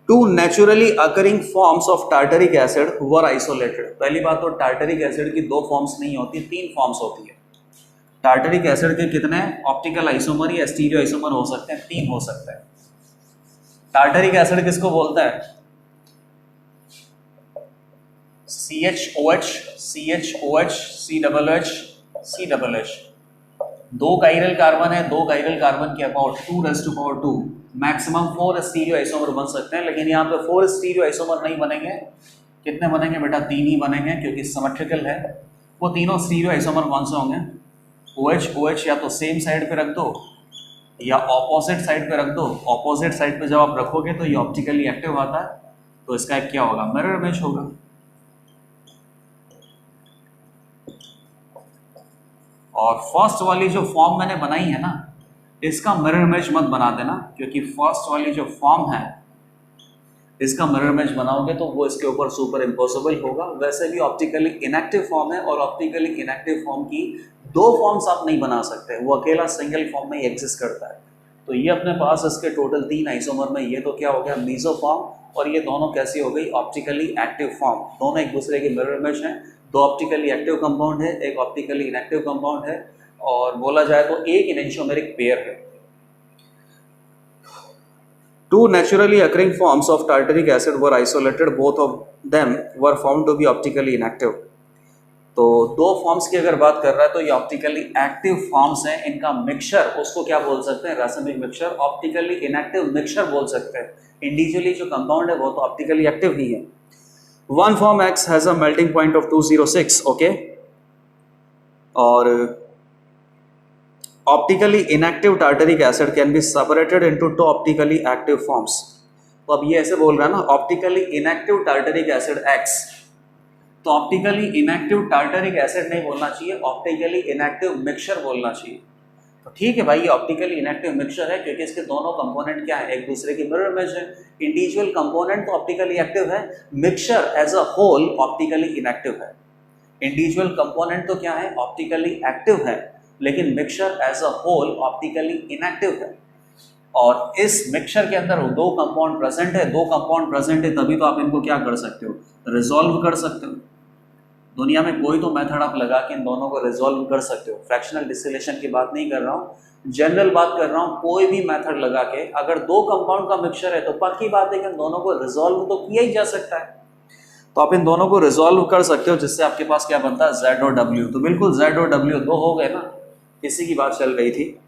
Two naturally occurring forms of tartaric acid were isolated. पहली बात तो टार्टरिक एसिड की 2 फॉर्म्स नहीं होती, 3 फॉर्म्स होती है। टार्टरिक एसिड के कितने ऑप्टिकल आइसोमर या स्टीरियो आइसोमर हो सकते हैं, 3 हो सकते हैं। टार्टरिक एसिड किसको बोलते हैं, CHOH, CHOH, COOH, COOH। 2 chiral carbon है, 2 काइरल कार्बन के अबाउट 2⁻², मैक्सिमम 4 स्टीरियो आइसोमर बन सकते हैं, लेकिन यहाँ पे 4 स्टीरियो आइसोमर नहीं बनेंगे। कितने बनेंगे बेटा, 3 ही बनेंगे, क्योंकि सिमेट्रिकल है। वो तीनों स्टीरियो आइसोमर कौन से होंगे, OH OH या तो सेम साइड पे रख दो या ऑपोजिट साइड पे रख दो। ऑपोजिट साइड पे जब आप रखोगे तो ये ऑप्टिकली एक्टिव आता है, तो इसका एक क्या होगा, मिरर इमेज होगा। और फर्स्ट वाली जो फॉर्म मैंने बनाई है ना, इसका मिरर इमेज मत बना देना, क्योंकि फर्स्ट वाली जो फॉर्म है इसका मिरर इमेज बनाओगे तो वो इसके ऊपर सुपर इम्पॉसिबल होगा। वैसे भी ऑप्टिकली इनएक्टिव फॉर्म है, और ऑप्टिकली इनएक्टिव फॉर्म की 2 फॉर्म्स आप नहीं बना सकते, वो अकेला सिंगल फॉर्म में ही एग्जिस्ट करता है। तो ये अपने पास इसके टोटल 3 आइसोमर में ये तो क्या हो गया, मीसो फॉर्म, और ये दोनों कैसी हो गई, ऑप्टिकली एक्टिव फॉर्म। दोनों एक दूसरे के मिरर इमेज हैं। 2 ऑप्टिकली एक्टिव कंपाउंड है, एक ऑप्टिकली इनएक्टिव कंपाउंड है, और बोला जाए तो एक इनेंशियोमेरिक पेयर है। 2 naturally occurring forms of tartaric acid were isolated, both of them were found to be optically inactive। तो 2 फॉर्म्स की अगर बात कर रहा है तो ये ऑप्टिकली एक्टिव फॉर्म्स हैं। इनका मिक्सचर, उसको क्या बोल सकते हैं, रासायनिक मिक्सचर, ऑप्टिकली इनएक्टिव मिक्सचर बोल सकते हैं। इंडिविजुअली जो कंपाउंड है वो तो ऑप्टिकली एक्टिव ही है। One form X has a melting point of 206, okay, और optically inactive tartaric acid can be separated into 2 optically active forms। तो अब ये ऐसे बोल रहा है ना, optically inactive tartaric acid X, तो optically inactive tartaric acid नहीं बोलना चाहिए, optically inactive mixture बोलना चाहिए। तो ठीक है भाई, ये ऑप्टिकली इनएक्टिव मिक्सचर है, क्योंकि इसके दोनों कंपोनेंट क्या है, एक दूसरे की मिरर इमेज है। इंडिविजुअल कंपोनेंट तो ऑप्टिकली एक्टिव है, mixture as a whole optically inactive है। इंडिविजुअल कंपोनेंट तो क्या है, ऑप्टिकली एक्टिव है, लेकिन mixture as a whole optically inactive है। और इस मिक्सचर के अंदर दो कंपाउंड प्रेजेंट है, दो कंपाउंड प्रेजेंट है, तभी तो आप इनको क्या कर सकते हो, रिजॉल्व कर सकते हो। दुनिया में कोई तो मेथड आप लगा के इन दोनों को रिजॉल्व कर सकते हो। फ्रैक्शनल डिस्टिलेशन की बात नहीं कर रहा हूँ, जनरल बात कर रहा हूँ। कोई भी मेथड लगा के अगर दो कंपाउंड का मिक्सचर है तो पक्की बात है कि इन दोनों को रिजॉल्व तो किया ही जा सकता है। तो आप इन दोनों को रिजॉल्व कर सकते हो, जिससे आपके पास क्या बनता है, Z और W। तो बिल्कुल Z और W दो हो गए ना, इसी की बात चल रही थी।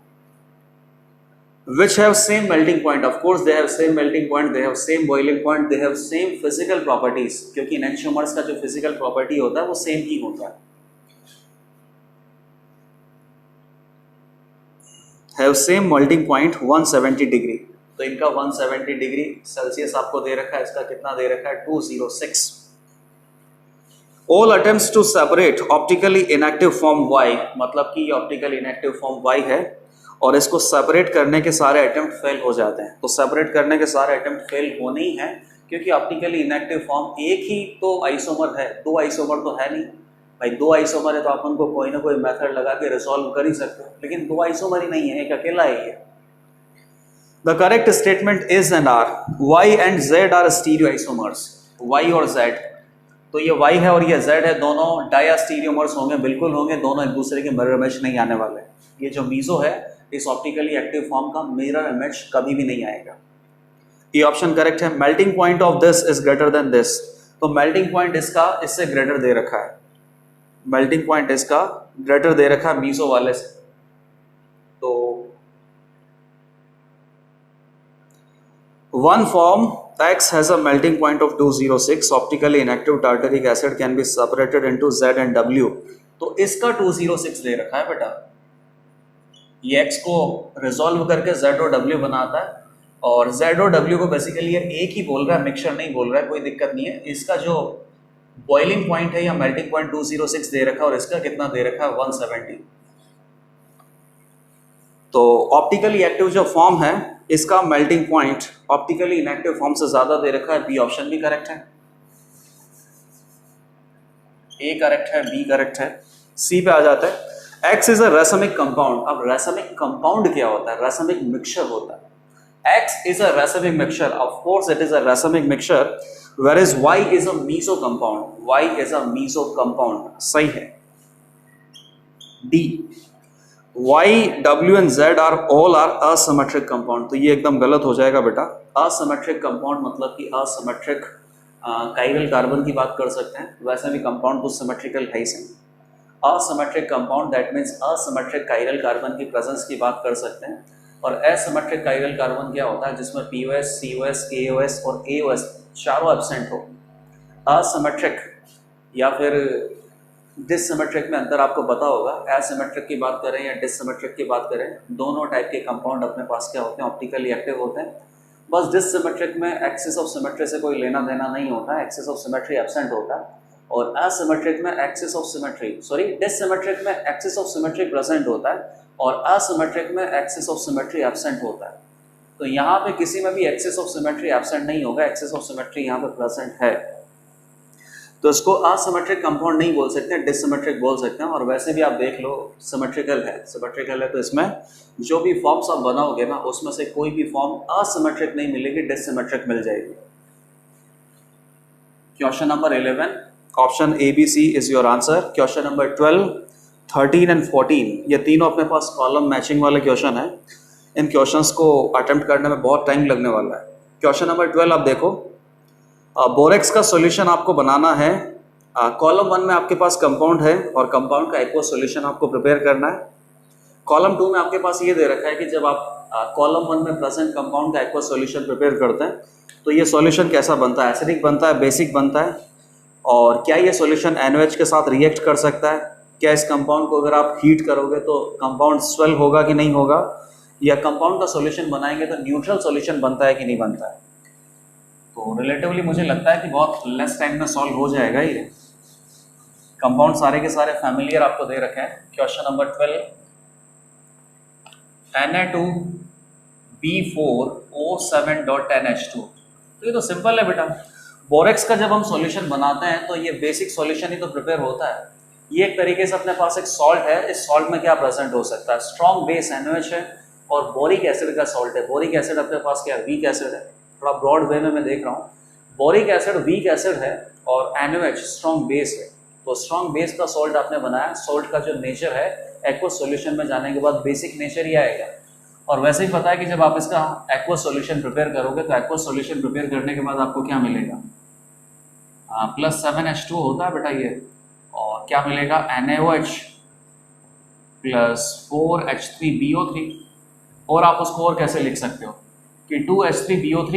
Which have same melting point, of course they have same melting point, they have same boiling point, they have same physical properties, क्योंकि enantiomers का जो physical property होता है वो same ही होता है। Have same melting point 170 degree, तो इनका 170 डिग्री सेल्सियस आपको दे रखा है, इसका कितना दे रखा है, 206। All attempts to separate optically inactive form Y, मतलब कि ये optically inactive form Y है और इसको सेपरेट करने के सारे अटेम्प्ट फेल हो जाते हैं। तो सेपरेट करने के सारे अटेम्प्ट फेल होने ही हैं, क्योंकि ऑप्टिकली इनएक्टिव फॉर्म एक ही तो आइसोमर है, दो आइसोमर तो है नहीं भाई। दो आइसोमर है तो आप उनको कोई ना कोई मेथड लगा के रिजॉल्व कर ही सकते हो, लेकिन दो आइसोमर ही नहीं है, एक अकेला ही है। The correct statement is and are, Y and Z are stereoisomers. Y और जेड, तो ये वाई है और ये जेड है, दोनों डायास्टीरियोमर्स होंगे, बिल्कुल होंगे, दोनों एक दूसरे के मिरर इमेज नहीं आने वाले। ये जो मीजो है इस ऑप्टिकली एक्टिव फॉर्म का मिरर इमेज कभी भी नहीं आएगा। ये ऑप्शन करेक्ट है। Melting point of this is greater than this, तो मेल्टिंग पॉइंट इसका इससे ग्रेटर दे रखा है, मेल्टिंग पॉइंट इसका ग्रेटर दे रखा है मीजो वाले से। तो one form X has a melting point of 206, optically inactive tartaric acid can be separated into Z and W, तो इसका 206 दे रखा है बेटा। ये X को रिजॉल्व करके Z और W बनाता है, और Z और W को बेसिकली ये एक ही बोल रहा है, मिक्सचर नहीं बोल रहा है, कोई दिक्कत नहीं है। इसका जो बॉइलिंग पॉइंट है या मेल्टिंग पॉइंट 206 दे रखा है और इसका कितना दे रखा है, 170। तो ऑप्टिकली एक्टिव जो फॉर्म है इसका melting point optically inactive form से ज्यादा दे रखा है। बी ऑप्शन भी करेक्ट है, ए करेक्ट है, बी करेक्ट है। सी पे आ जाता है। X is a racemic compound. अब रैसमिक कंपाउंड क्या होता है, रैसमिक मिक्सचर होता है। X is a racemic mixture, of course it is a racemic mixture, whereas Y is a meso compound, Y is a meso compound, सही है। D, Y, W and Z are all are asymmetric compound, तो ये एकदम गलत हो जाएगा बेटा। asymmetric compound मतलब कि asymmetric काइरल कार्बन की बात कर सकते हैं, वैसे भी कंपाउंड तो सिमेट्रिकल है ही सही। asymmetric compound that means asymmetric chiral carbon की प्रेजेंस की बात कर सकते हैं। और asymmetric काइरल कार्बन क्या होता है, जिसमें POS, COS, KOS और AOS चारों एब्सेंट हो। asymmetric या फिर डिससिमेट्रिक में अंतर आपको पता होगा। एसिमेट्रिक की बात करें या डिससिमेट्रिक की बात करें, दोनों टाइप के कंपाउंड अपने पास क्या होते हैं, ऑप्टिकली एक्टिव होते हैं। बस डिससिमेट्रिक में एक्सिस ऑफ सिमेट्री से कोई लेना देना नहीं होता है, एक्सिस ऑफ सिमेट्री एब्सेंट होता है। और एसिमेट्रिक में एक्सिस ऑफ सिमेट्री, सॉरी डिससिमेट्रिक में एक्सिस ऑफ सिमेट्री प्रेजेंट होता है और एसिमेट्रिक में एक्सिस ऑफ सिमेट्री एब्सेंट होता है। तो यहाँ पे किसी में भी एक्सिस ऑफ सिमेट्री एब्सेंट नहीं होगा, एक्सिस ऑफ सिमेट्री यहाँ पे प्रेजेंट है। तो इसको असिमेट्रिक कंपाउंड नहीं बोल सकते, डिससिमेट्रिक बोल सकते हैं। और वैसे भी आप देख लो सिमेट्रिकल है, सिमेट्रिकल है, तो इसमें जो भी फॉर्म्स आप बनाओगे ना उसमें से कोई भी फॉर्म असिमेट्रिक नहीं मिलेगी, डिससिमेट्रिक मिल जाएगी। Question number 11, option A B C is your answer. Question number 12, 13 and 14, ये तीनों अपने पास कॉलम मैचिंग वाले क्वेश्चन है। इन क्वेश्चंस को अटेम्प्ट करने में बहुत टाइम लगने वाला है। क्वेश्चन नंबर 12 आप देखो, बोरेक्स का सॉल्यूशन आपको बनाना है। कॉलम 1 में आपके पास कंपाउंड है और कंपाउंड का एक्वा सॉल्यूशन आपको प्रिपेयर करना है। कॉलम 2 में आपके पास ये दे रखा है कि जब आप कॉलम 1 में प्रेजेंट कंपाउंड का एक्वा सॉल्यूशन प्रिपेयर करते हैं तो ये सॉल्यूशन कैसा बनता है, एसिडिक बनता है, बेसिक बनता है, और क्या ये सॉल्यूशन NaOH के साथ रिएक्ट कर सकता है, क्या इस कंपाउंड को अगर आप हीट करोगे तो कंपाउंड स्वेल होगा कि नहीं होगा, या कंपाउंड का सॉल्यूशन बनाएंगे तो न्यूट्रल सॉल्यूशन बनता है कि नहीं बनता है। तो रिलेटिवली मुझे लगता है कि बहुत लेस टाइम में सॉल्व हो जाएगा ये। कंपाउंड सारे के सारे फैमिलियर आपको दे रखे हैं। क्वेश्चन नंबर 12, Na2B4O7.NH2, तो ये तो सिंपल है बेटा। बोरेक्स का जब हम सॉल्यूशन बनाते हैं तो ये बेसिक सॉल्यूशन ही तो प्रिपेयर होता है। ये एक तरीके से अपने पास एक सॉल्ट है, इस सॉल्ट में क्या प्रेजेंट हो सकता है, स्ट्रॉन्ग बेस NaOH है और बोरिक एसिड का सॉल्ट है। बोरिक एसिड अपने पास क्या है, वीक एसिड है। थोड़ा ब्रॉड वे में मैं देख रहा हूँ, बोरिक एसिड वीक एसिड है और NaOH स्ट्रॉन्ग बेस है। तो स्ट्रॉन्ग बेस का सॉल्ट आपने बनाया, सॉल्ट का जो नेचर है एक्वस सॉल्यूशन में जाने के बाद बेसिक नेचर ही आएगा। और वैसे ही पता है कि जब आप इसका एक्वस सॉल्यूशन प्रिपेयर करोगे तो एक्वस सॉल्यूशन प्रिपेयर करने के बाद आपको क्या मिलेगा, +7H2 होता है बेटा ये, और क्या मिलेगा, NaOH +4H3BO3। और आप उसको और कैसे लिख सकते हो कि 2H3BO3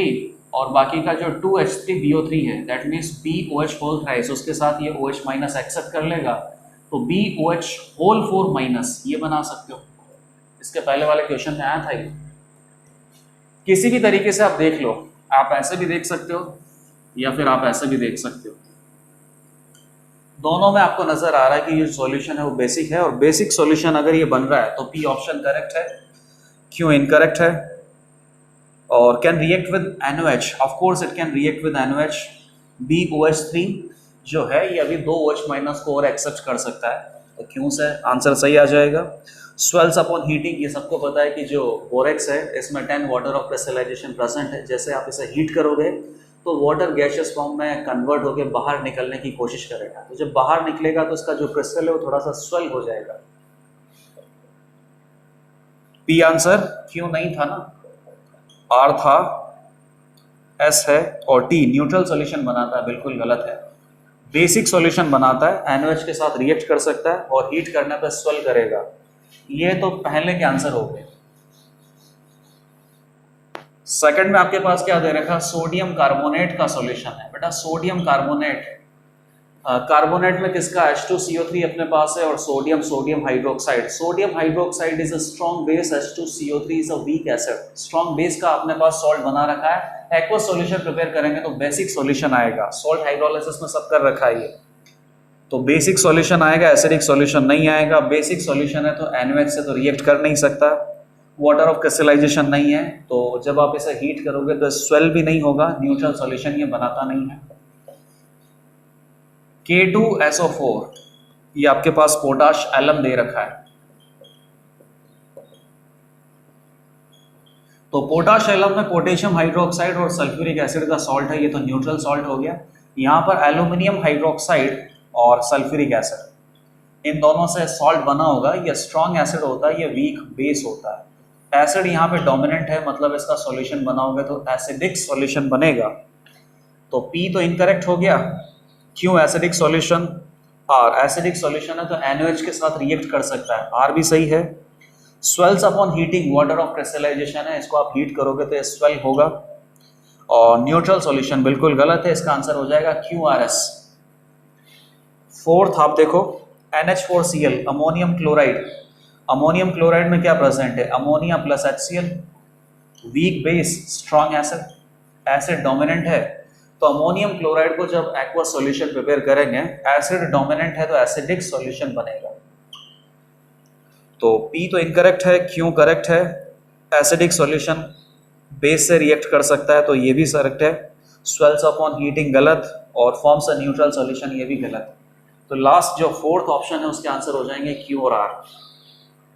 और बाकी का जो 2H3BO3 है that means BOH whole thrice, उसके साथ ये OH माइनस एक्सेप्ट कर लेगा तो BOH होल 4 माइनस ये बना सकते हो। इसके पहले वाले क्वेश्चन में आया था ये। किसी भी तरीके से आप देख लो, आप ऐसे भी देख सकते हो या फिर आप ऐसे भी देख सकते हो, दोनों में आपको नजर आ रहा है कि ये सॉल्यूशन है वो बेसिक है। और बेसिक सॉल्यूशन अगर ये बन रहा है तो P ऑप्शन करेक्ट है, Q इनकरेक्ट है। और can react with NaOH, of course it can react with NaOH। BOH3 जो है ये अभी 2 OH माइनस को और एक्सेप्ट कर सकता है, तो Q से आंसर सही आ जाएगा। स्वेल्स अपॉन हीटिंग, ये सबको पता है कि जो बोरेक्स है इसमें 10 वाटर ऑफ क्रिस्टलाइजेशन प्रेजेंट है। जैसे आप इसे हीट करोगे तो वाटर गैशियस फॉर्म में कन्वर्ट होकर बाहर निकलने की कोशिश करेगा, तो जब बाहर निकलेगा तो इसका जो क्रिस्टल है वो थोड़ा सा स्वेल हो जाएगा। P आंसर, Q नहीं था ना, R था, S है, और T न्यूट्रल सॉल्यूशन बनाता है, बिल्कुल गलत है। बेसिक सॉल्यूशन बनाता है, NaOH के साथ रिएक्ट कर सकता है और हीट करने पर स्वेल करेगा। ये तो पहले के आंसर हो गए। सेकंड में आपके पास क्या दे रखा, सोडियम कार्बोनेट का सॉल्यूशन है। बेटा सोडियम कार्बोनेट, कार्बोनेट में किसका, H2CO3 अपने पास है और sodium hydroxide. Sodium hydroxide is a strong base, H2CO3 is a weak acid. Strong base का अपने पास सॉल्ट बना रखा है। एक्वस सॉल्यूशन प्रिपेयर करेंगे तो बेसिक सॉल्यूशन आएगा। सॉल्ट हाइड्रोलाइसिस में सब कर रखा है ये, तो बेसिक सॉल्यूशन आएगा, एसिडिक सॉल्यूशन नहीं आएगा। बेसिक सॉल्यूशन है तो NaOH से तो रिएक्ट कर नहीं सकता, वाटर ऑफ क्रिस्टलाइजेशन नहीं है, तो जब आप इसे हीट करोगे तो स्वेल भी नहीं होगा, न्यूट्रल सॉल्यूशन ये बनाता नहीं है। K2SO4, ये आपके पास पोटाश एलम दे रखा है, तो पोटाश एलम में पोटेशियम हाइड्रोक्साइड और सल्फ्यूरिक एसिड का सॉल्ट है, ये तो न्यूट्रल सॉल्ट हो गया। यहाँ पर एल्यूमिनियम हाइड्रोक्साइड और सल्फ्यूरिक एसिड, इन दोनों से सॉल्ट बना होगा। ये स्ट्रॉन्ग एसिड होता है, ये वीक बेस होता है। एसिड यहाँ पे डोमिनेंट है, मतलब इसका सॉल्यूशन बनाओगे तो एसिडिक सॉल्यूशन बनेगा, तो P तो इनकरेक्ट हो गया। Q acidic solution, R acidic solution है तो NaOH के साथ रिएक्ट कर सकता है, R भी सही है। Swells upon heating, water of crystallization है, इसको आप हीट करोगे तो स्वेल होगा। और न्यूट्रल सॉल्यूशन बिल्कुल गलत है, इसका आंसर हो जाएगा QRS। फोर्थ आप देखो, NH4Cl ammonium chloride. Ammonium chloride में क्या प्रेजेंट है, ammonia plus HCl, weak base strong acid, acid dominant है, तो अमोनियम क्लोराइड को जब एक्वा सॉल्यूशन प्रिपेयर करेंगे, एसिड डोमिनेंट है तो एसिडिक सॉल्यूशन बनेगा। तो P तो इनकरेक्ट है, Q करेक्ट है। एसिडिक सॉल्यूशन बेस से रिएक्ट कर सकता है, तो ये भी करेक्ट है। स्वेल्स अपॉन हीटिंग गलत, और फॉर्म्स अ न्यूट्रल सॉल्यूशन ये भी गलत। तो लास्ट जो फोर्थ ऑप्शन है उसके आंसर हो जाएंगे Q और R।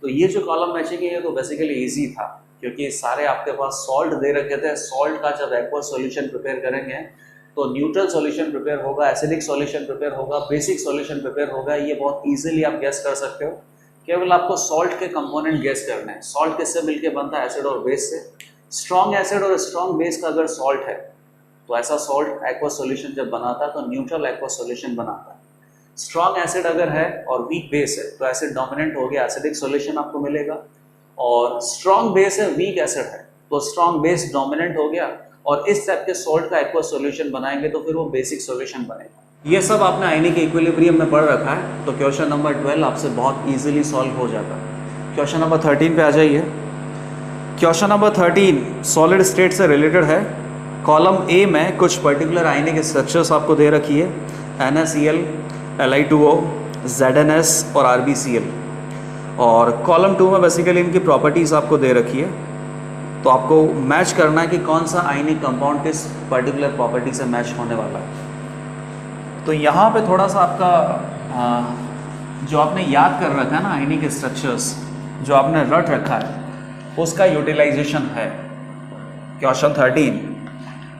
तो ये जो कॉलम मैचिंग है ये तो बेसिकली इजी था, क्योंकि सारे आपके पास सॉल्ट दे रखे थे। सॉल्ट का जब एक्वा सॉल्यूशन प्रिपेयर करेंगे तो न्यूट्रल सॉल्यूशन प्रिपेयर होगा, एसिडिक सॉल्यूशन प्रिपेयर होगा, बेसिक सॉल्यूशन प्रिपेयर होगा। ये बहुत इजीली आप गेस कर सकते हो। केवल आपको सॉल्ट के कंपोनेंट गेस करने हैं। सॉल्ट किससे मिलके बनता है, एसिड और बेस से। स्ट्रॉन्ग एसिड और स्ट्रॉन्ग बेस का अगर सॉल्ट है तो ऐसा सॉल्ट एक्वा सॉल्यूशन जब बनाता है तो न्यूट्रल एक्वा सॉल्यूशन बनाता है। स्ट्रॉन्ग एसिड अगर है और वीक बेस है तो एसिड डोमिनेंट हो गया, एसिडिक सॉल्यूशन आपको मिलेगा। और स्ट्रॉन्ग बेस है, वीक एसिड है तो स्ट्रॉन्ग बेस डोमिनेंट हो गया, और इस टाइप के सॉल्ट का एक्वा सॉल्यूशन बनाएंगे तो फिर वो बेसिक सॉल्यूशन बनेगा। ये सब आपने आयनिक इक्विलिब्रियम में पढ़ रखा है, तो क्वेश्चन नंबर 12 आपसे बहुत इजीली सॉल्व हो जाता है। क्वेश्चन नंबर 13 पे आ जाइए। क्वेश्चन नंबर 13 सॉलिड स्टेट से रिलेटेड है। कॉलम ए में कुछ पर्टिकुलर आयनिक स्ट्रक्चर्स आपको दे रखी है, NaCl, Li2O, ZnS और RbCl। और कॉलम 2 में बेसिकली इनकी प्रॉपर्टीज़ आपको दे रखी है, तो आपको मैच करना है कि कौन सा आयनिक कंपाउंड किस पर्टिकुलर प्रॉपर्टी से मैच होने वाला है। तो यहाँ पे थोड़ा सा आपका जो आपने याद कर रखा है ना आयनिक स्ट्रक्चर्स, जो आपने रट रखा है, उसका यूटिलाइजेशन है। क्वेश्चन 13,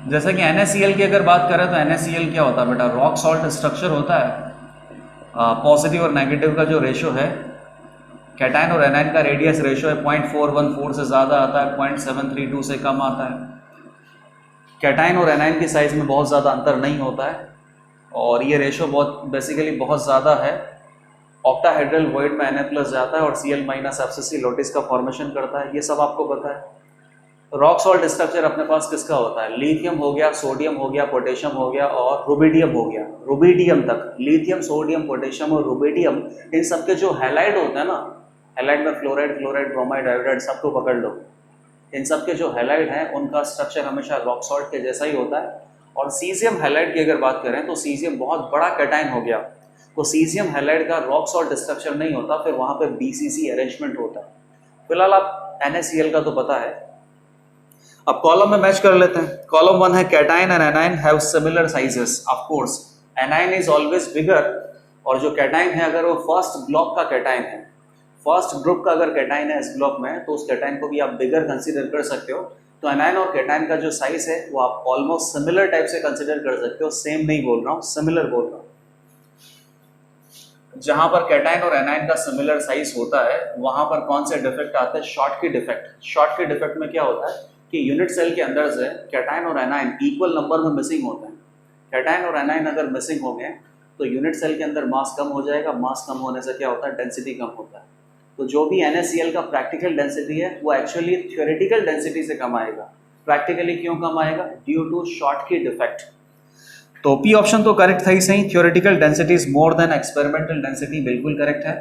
जैसे कि NaCl की अगर बात करें तो NaCl क्या होता है बेटा, रॉक सॉल्ट स्ट्रक्चर होता है। पॉजिटिव और नेगेटिव का जो रेशो है, कैटायन और एनायन का रेडियस रेशो है 0.414 से ज़्यादा आता है, 0.732 से कम आता है। कैटायन और एनायन की साइज में बहुत ज़्यादा अंतर नहीं होता है और ये रेशो बहुत बेसिकली बहुत ज़्यादा है। ऑक्टाहेड्रल वॉइड में Na+ जाता है और Cl- FCC लोटिस का फॉर्मेशन करता है, ये सब आपको पता है। रॉक सॉल्ट स्ट्रक्चर अपने पास किसका होता है, लिथियम हो गया, सोडियम हो गया, पोटेशियम हो गया और रुबिडियम हो गया। रुबिडियम तक, लिथियम, सोडियम, पोटेशियम और रुबिडियम, इन सबके जो हैलाइड होते हैं ना, हैलाइड में फ्लोराइड, ब्रोमाइड, आयोडाइड सबको पकड़ लो, इन सब के जो हैलाइड हैं उनका स्ट्रक्चर हमेशा रॉक सॉल्ट के जैसा ही होता है। और सीजियम हैलाइड की अगर बात करें तो सीजियम बहुत बड़ा कैटायन हो गया, तो सीजियम हैलाइड का रॉक सॉल्ट स्ट्रक्चर नहीं होता, फिर वहाँ पे BCC अरेंजमेंट होता है। फिलहाल आप NaCl का तो पता है। अब कॉलम में मैच कर लेते हैं। कॉलम 1 है cation and anion have similar sizes. Of course anion is always बिगर, और जो कैटायन है अगर वो फर्स्ट ब्लॉक का कैटायन है, फर्स्ट ग्रुप का अगर कैटायन है इस ब्लॉक में, तो उस कैटायन को भी आप बिगर कंसीडर कर सकते हो। तो एनायन और कैटायन का जो साइज है वो आप ऑलमोस्ट सिमिलर टाइप से कंसीडर कर सकते हो। सेम नहीं बोल रहा हूँ, सिमिलर बोल रहा हूँ। जहां पर कैटायन और एनायन का सिमिलर साइज होता है वहां पर कौन से डिफेक्ट आते हैं, शॉर्टकी डिफेक्ट। शॉर्टकी डिफेक्ट में क्या होता है कि यूनिट सेल के अंदर से कैटायन और एनायन इक्वल नंबर में मिसिंग होते हैं। कैटायन और एनायन अगर मिसिंग हो गए तो यूनिट सेल के अंदर मास कम हो जाएगा। मास कम होने से क्या होता है, डेंसिटी कम होता है। तो जो भी NaCl का प्रैक्टिकल डेंसिटी है वो एक्चुअली थ्योरेटिकल डेंसिटी से कम आएगा। प्रैक्टिकली क्यों कम आएगा, ड्यू टू शॉर्टकी डिफेक्ट। तो P ऑप्शन तो करेक्ट था ही सही, theoretical density is more than experimental density, बिल्कुल करेक्ट है।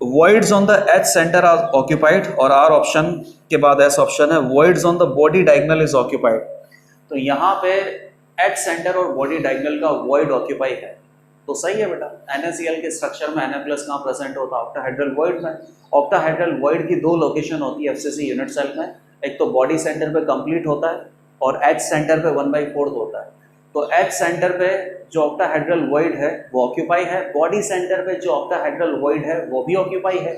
Voids on the H centre are occupied, और R ऑप्शन के बाद S ऑप्शन है voids on the body diagonal is occupied. तो यहाँ पे H सेंटर और बॉडी डायगोनल का वॉइड ऑक्यूपाई है, तो सही है बेटा। NaCl के स्ट्रक्चर में Na+ कहाँ प्रेजेंट होता है, ऑक्टाहेड्रल वॉइड में। ऑक्टाहेड्रल वॉइड की दो लोकेशन होती है FCC यूनिट सेल में, एक तो बॉडी सेंटर पे कंप्लीट होता है और H सेंटर पे 1/4 होता है। तो H सेंटर पे जो ऑक्टाहेड्रल वॉइड है वो ऑक्यूपाई है, बॉडी सेंटर पे जो ऑक्टाहेड्रल वॉइड है वो भी ऑक्यूपाई है।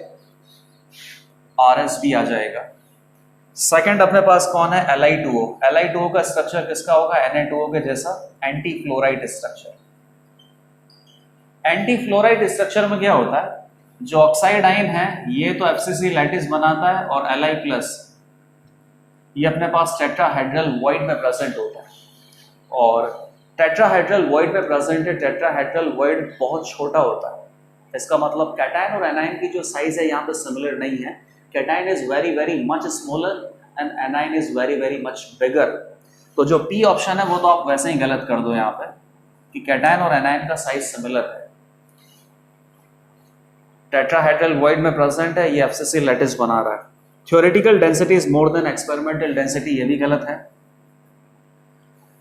RS भी आ जाएगा। सेकंड अपने पास कौन है, Li2O। Li2O का स्ट्रक्चर किसका होगा, Na2O के जैसा, anti fluoride structure. Anti fluoride structure में क्या होता है, जो ऑक्साइड आयन है ये तो FCC लैटिस बनाता है और Li+ ये अपने पास टेट्राहेड्रल वॉइड में प्रेजेंट होता है। और टेट्राहेड्रल वॉइड में प्रेजेंट है, टेट्राहेड्रल वॉइड बहुत छोटा होता है। इसका मतलब कैटायन और एनायन की जो साइज है यहाँ पे सिमिलर नहीं है। Cation is very very much smaller and anion is very very much bigger. तो जो P ऑप्शन है वो तो आप वैसे ही गलत कर दो यहाँ पे कि कैटायन और एनायन का साइज सिमिलर है। टेट्राहेड्रल वॉइड में प्रेजेंट है, ये FCC लैटिस बना रहा है। Theoretical density is more than experimental density, ये भी गलत है।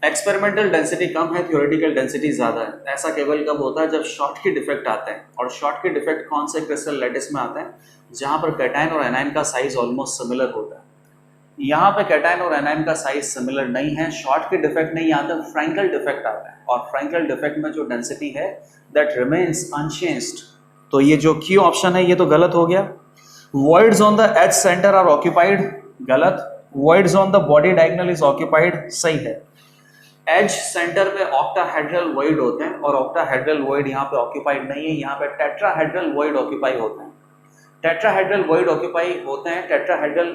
एक्सपेरिमेंटल डेंसिटी कम है, थ्योरेटिकल डेंसिटी ज्यादा है। ऐसा केवल कब होता है, जब शॉर्टकी डिफेक्ट आते हैं। और शॉर्टकी डिफेक्ट कौन से क्रिस्टल लैटिस में आते हैं, जहां पर कैटायन और एनायन का साइज ऑलमोस्ट सिमिलर होता है। यहाँ पे कैटायन और एनायन का साइज सिमिलर नहीं है, शॉर्टकी डिफेक्ट नहीं आता, फ्रैंकल डिफेक्ट आता है। और फ्रैंकल डिफेक्ट में जो डेंसिटी है दैट रिमेन्स अनचेंज्ड। तो ये जो Q ऑप्शन है ये तो गलत हो गया। Voids on the H centre are occupied, गलत। Voids on the body diagonal is occupied, सही है। H सेंटर पे ऑक्टाहेड्रल वॉइड होते हैं और ऑक्टाहेड्रल वॉइड यहाँ पे ऑक्यूपाइड नहीं है, यहाँ पे टेट्राहेड्रल वॉइड ऑक्यूपाई होते हैं। टेट्राहेड्रल वॉइड ऑक्यूपाई होते हैं, टेट्राहेड्रल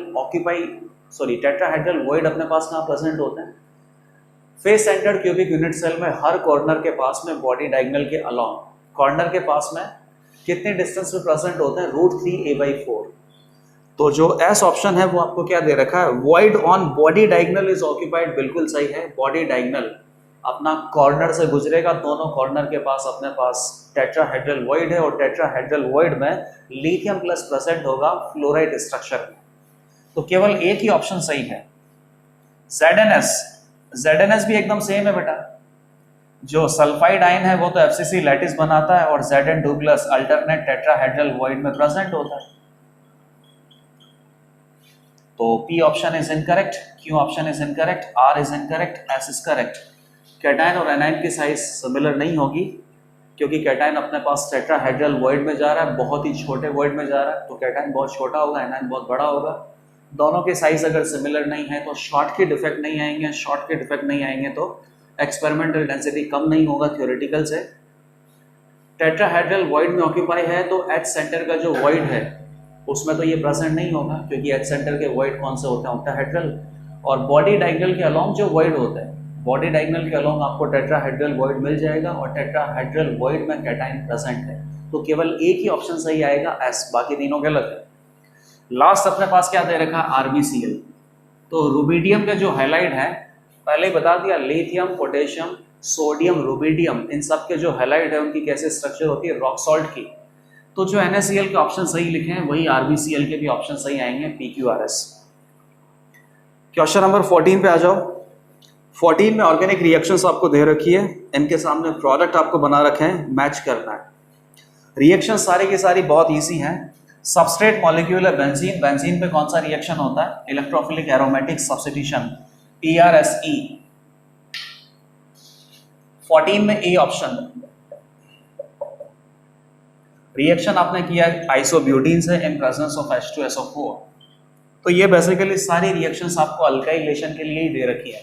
वॉइड अपने पास कहाँ प्रेजेंट होते हैं, face centred cubic unit cell में हर कॉर्नर के पास में, बॉडी डायगोनल के अलोंग। कॉर्नर के पास में कितने डिस्टेंस में प्रेजेंट होते हैं, √3a/4। तो जो S ऑप्शन है वो आपको क्या दे रखा है, void on body diagonal is occupied, बिल्कुल सही है। बॉडी डायगोनल अपना कॉर्नर से गुजरेगा, दोनों कॉर्नर के पास अपने पास टेट्राहेड्रल वॉइड है और टेट्राहेड्रल वॉइड में लिथियम+ प्रेजेंट होगा फ्लोराइड स्ट्रक्चर में। तो केवल एक ही ऑप्शन सही है, ZnS भी एकदम सेम है बेटा। जो सल्फाइड आयन है वो तो FCC लैटिस बनाता है और Zn2+ अल्टरनेट टेट्राहेड्रल वॉइड में प्रेजेंट होता है। तो P option is incorrect, Q option is incorrect, R is incorrect, S is correct. Cation और एनायन की साइज सिमिलर नहीं होगी। क्योंकि कैटाइन अपने पास टेट्राहेड्रल वॉइड में जा रहा है, बहुत ही छोटे वॉइड में जा रहा है, तो कैटाइन बहुत छोटा होगा, एनायन बहुत बड़ा होगा। दोनों के साइज अगर सिमिलर नहीं है तो शॉर्टकट इफेक्ट नहीं आएंगे, शॉर्टकट इफेक्ट नहीं आएंगे तो एक्सपेरिमेंटल डेंसिटी कम नहीं होगा थ्योरेटिकल से। टेट्राहेड्रल वॉइड में ऑक्यूपाई है तो एच सेंटर का जो वॉइड है उसमें तो ये प्रेजेंट नहीं होगा, क्योंकि एच सेंटर के वॉइड कौन से होते हैं, ऑक्टाहेड्रल। और बॉडी डायगोनल के अलोंग जो वॉइड होता है, बॉडी डायगोनल के अलोंग आपको टेट्राहेड्रल वॉइड मिल जाएगा, और टेट्राहेड्रल वॉइड में कैटाइन प्रेजेंट है, तो केवल एक ही ऑप्शन सही आएगा एस, बाकी तीनों गलत है। लास्ट अपने पास क्या दे रखा है, RbCl। तो रुबिडियम के जो हैलाइड है, पहले ही बता दिया, लिथियम, पोटेशियम, सोडियम, रुबिडियम, इन सब के जो हैलाइड है उनकी कैसे स्ट्रक्चर होती है, रॉक सॉल्ट की। तो जो NaCl के ऑप्शन सही लिखे हैं वही RbCl के भी ऑप्शन सही आएंगे, PQRS। क्वेश्चन नंबर 14 पे आ जाओ। 14 में ऑर्गेनिक रिएक्शंस आपको दे रखी है, इनके सामने प्रोडक्ट आपको बना रखे हैं, मैच करना है। रिएक्शन सारी की सारी बहुत इजी हैं। सबस्ट्रेट मॉलिक्यूल है बेंजीन, बेंजीन पे कौन सा रिएक्शन होता है, इलेक्ट्रोफिलिक एरोमेटिक सब्स्टिट्यूशन, ERSE। 14 में ए ऑप्शन। रिएक्शन आपने किया आइसोब्यूटीन से इन प्रेजेंस ऑफ H2SO4। तो ये बेसिकली सारी रिएक्शंस आपको अल्काइलेशन के लिए ही दे रखी है।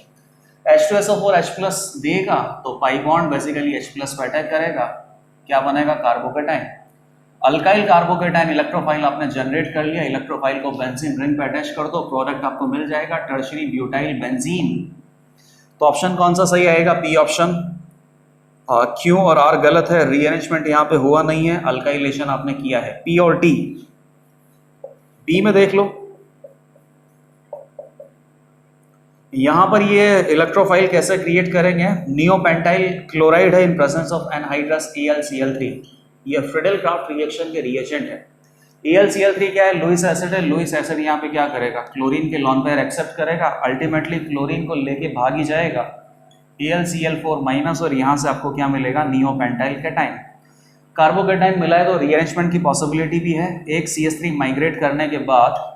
H2SO4 H+ देगा तो पाई बॉन्ड बेसिकली H+ पे अटैक करेगा, क्या बनेगा, कार्बोकेटाइन। अल्काइल कार्बोकेटाइन इलेक्ट्रोफाइल आपने जनरेट कर लिया, इलेक्ट्रोफाइल को बेंजीन रिंग पे अटैच कर दो, प्रोडक्ट आपको मिल जाएगा टर्शियरी ब्यूटाइल बेंजीन। तो ऑप्शन कौन सा सही आएगा, पी ऑप्शन। क्यों और आर गलत है, रीअरेंजमेंट यहाँ पे हुआ नहीं है, अल्काइलेशन आपने किया है, पी और टी। बी में देख लो, यहां पर ये इलेक्ट्रोफाइल कैसे क्रिएट करेंगे, नियोपेंटाइल क्लोराइड है in presence of anhydrous AlCl3। ये फ्रिडल-क्राफ्ट रिएक्शन के रिएजेंट है। AlCl3 क्या है, लुईस एसिड है। लुईस एसिड यहाँ पे क्या करेगा, क्लोरीन के लॉन पेयर एक्सेप्ट करेगा, अल्टीमेटली क्लोरीन को लेके भाग ही जाएगा, AlCl4- और यहाँ से आपको क्या मिलेगा, नियोपेंटाइल कैटाइन। कार्बोकेटाइन मिला है तो रीअरेंजमेंट की पॉसिबिलिटी भी है, एक CH3 माइग्रेट करने के बाद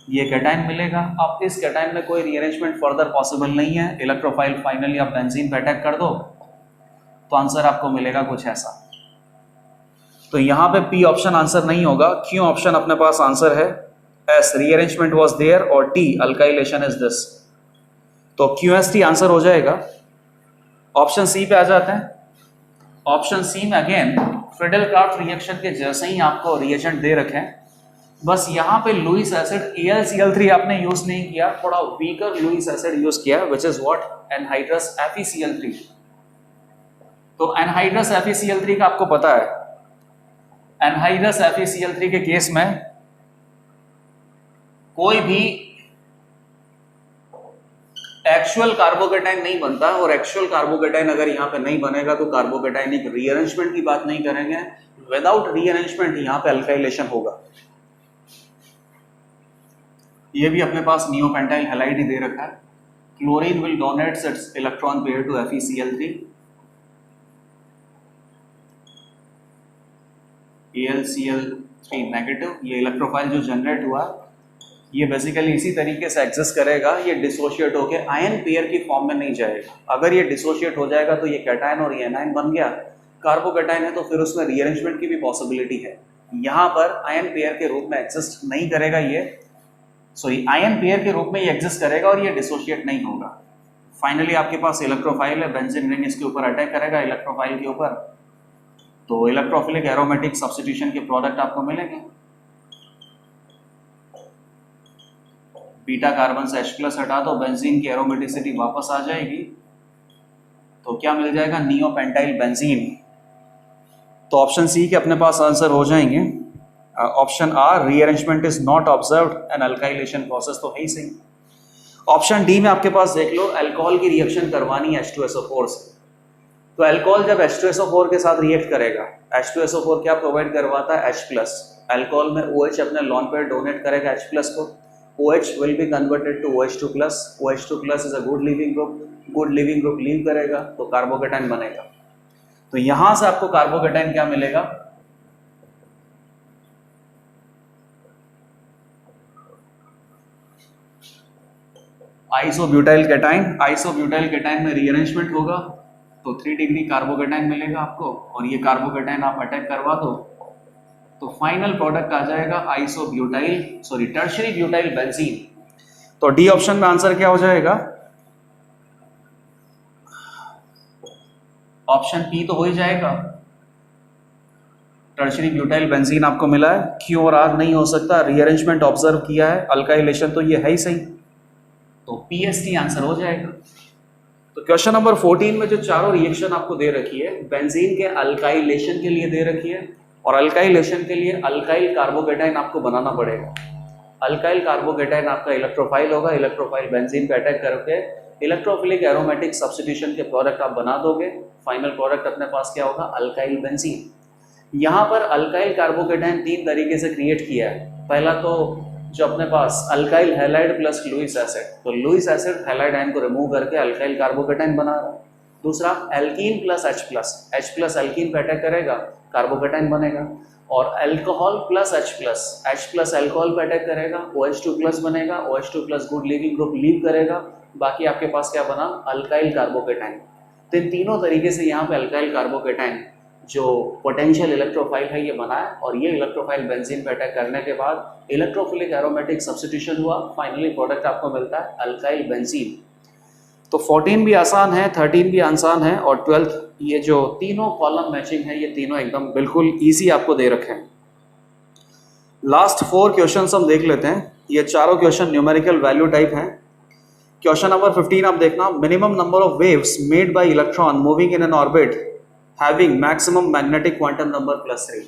ये कैटाइन मिलेगा। अब इस कैटाइन में कोई रीअरेंजमेंट फर्दर पॉसिबल नहीं है, इलेक्ट्रोफाइल फाइनली आप बेंजीन पे अटैक कर दो तो आंसर आपको मिलेगा कुछ ऐसा। तो यहाँ पे पी ऑप्शन आंसर नहीं होगा, क्यों ऑप्शन अपने पास आंसर है, एस रीअरेंजमेंट वाज देयर, और टी अल्काइलेशन इज दिस, तो QST आंसर हो जाएगा। ऑप्शन सी पे आ जाते हैं। ऑप्शन सी में अगेन फ्रिडल-क्राफ्ट रिएक्शन के जैसे ही आपको रिएजेंट दे रखे हैं, बस यहाँ पे लुईस एसिड AlCl3 आपने यूज नहीं किया, थोड़ा वीकर लुईस एसिड यूज किया, विच इज व्हाट, एनहाइड्रस FeCl3। तो एनहाइड्रस FeCl3 का आपको पता है, एनहाइड्रस FeCl3 के केस में कोई भी एक्चुअल कार्बोकेटाइन नहीं बनता, और एक्चुअल कार्बोकेटाइन अगर यहाँ पे नहीं बनेगा तो कार्बोकेटाइनिक रीअरेंजमेंट की बात नहीं करेंगे, विदाउट रीअरेंजमेंट यहाँ पे अल्काइलेशन होगा। ये भी अपने पास नियोपेंटाइल हैलाइड ही दे रखा है। Chlorine will donates its electron pair to FeCl3, AlCl3 negative. ये इलेक्ट्रोफाइल जो जनरेट हुआ ये बेसिकली इसी तरीके से एग्जिस्ट करेगा, ये डिसोशिएट होके आयन पेयर की फॉर्म में नहीं जाएगा। अगर ये डिसोशिएट हो जाएगा तो ये कैटायन और ये एनायन बन गया, कार्बोकेटायन है तो फिर उसमें रीअरेंजमेंट की भी पॉसिबिलिटी है। यहाँ पर आयन पेयर के रूप में एग्जिस्ट नहीं करेगा ये, सॉरी आयन पेयर के रूप में ये एग्जिस्ट करेगा और ये डिसोशिएट नहीं होगा। फाइनली आपके पास इलेक्ट्रोफाइल है, बेंजीन रिंग इसके ऊपर अटैक करेगा इलेक्ट्रोफाइल के ऊपर, तो इलेक्ट्रोफिलिक एरोमेटिक सब्स्टिट्यूशन के प्रोडक्ट आपको मिलेंगे। बीटा कार्बन से H+ हटा दो, बेंजीन की एरोमेटिसिटी वापस आ जाएगी, तो क्या मिल जाएगा, नियोपेंटाइल बेंजीन। तो ऑप्शन सी के अपने पास आंसर हो जाएंगे। Option R rearrangement is not observed and alkylation process तो है ही सही। ऑप्शन डी में आपके पास देख लो, अल्कोहल की रिएक्शन करवानी है H2SO4 से, तो अल्कोहल जब H2SO4 के साथ रिएक्ट करेगा, H2SO4 क्या प्रोवाइड करवाता है, H+। अल्कोहल में OH अपने लॉन पेयर डोनेट करेगा H+ को, OH will be converted to OH2+, OH2+ is a good leaving group, good leaving group leave करेगा तो कार्बोकेटाइन बनेगा। तो यहां से आपको कार्बोकेटाइन क्या मिलेगा, आइसोब्यूटाइल कैटाइन। आइसोब्यूटाइल कैटाइन में रीअरेंजमेंट होगा, तो 3 डिग्री कार्बोकेटाइन मिलेगा आपको, और ये कार्बोकेटाइन आप अटैक करवा दो तो फाइनल प्रोडक्ट आ जाएगा टर्शियरी ब्यूटाइल बेंजीन। तो डी ऑप्शन में आंसर क्या हो जाएगा? ऑप्शन पी तो हो ही जाएगा, टर्शियरी ब्यूटाइल बेंजीन आपको मिला है। क्यू और आर नहीं हो सकता, रीअरेंजमेंट ऑब्जर्व किया है, अल्काइलेशन तो ये है ही सही, तो पीएसटी आंसर हो जाएगा। तो क्वेश्चन नंबर 14 में जो चारों रिएक्शन आपको दे रखी है, बेंजीन के अल्काइलेशन के लिए दे रखी है, और अल्काइलेशन के लिए अल्काइल कार्बोकेटाइन आपको बनाना पड़ेगा। अल्काइल कार्बोकेटाइन आपका इलेक्ट्रोफाइल होगा, इलेक्ट्रोफाइल बेंजीन पे अटैक करके इलेक्ट्रोफिलिक एरोमेटिक सब्स्टिट्यूशन के प्रोडक्ट आप बना दोगे, फाइनल प्रोडक्ट अपने पास क्या होगा? Alkyl benzene. यहाँ पर अल्काइल कार्बोकेटाइन 3 तरीके से क्रिएट किया है। पहला तो जो अपने पास alkyl halide plus Lewis acid, तो लुइस एसिड हैलाइड आयन को रिमूव करके अल्काइल कार्बोकेटाइन बना रहा है। दूसरा alkene plus H plus alkene पे अटैक करेगा, कार्बोकेटाइन बनेगा। और alcohol plus H plus alcohol पे अटैक करेगा, OH2 प्लस बनेगा, OH2 plus good leaving group leave करेगा, बाकी आपके पास क्या बना? Alkyl carbocation. तो इन तीनों तरीके से यहाँ पे अल्काइल कार्बोकेटाइन जो पोटेंशियल इलेक्ट्रोफाइल है ये बना है, और ये इलेक्ट्रोफाइल बेंजीन पे अटैक करने के बाद इलेक्ट्रोफिलिक एरोमेटिक सब्स्टिट्यूशन हुआ, फाइनली प्रोडक्ट आपको मिलता है अल्काइल बेंजीन। तो 14 भी आसान है, 13 भी आसान है, और 12th ये जो तीनों कॉलम मैचिंग है ये तीनों एकदम बिल्कुल इजी आपको दे रखे हैं। लास्ट 4 क्वेश्चंस हम देख लेते हैं। ये चारों क्वेश्चन न्यूमेरिकल वैल्यू टाइप हैं। क्वेश्चन नंबर 15 आप देखना, minimum number of waves made bye electron moving in an orbit having maximum magnetic quantum number +3।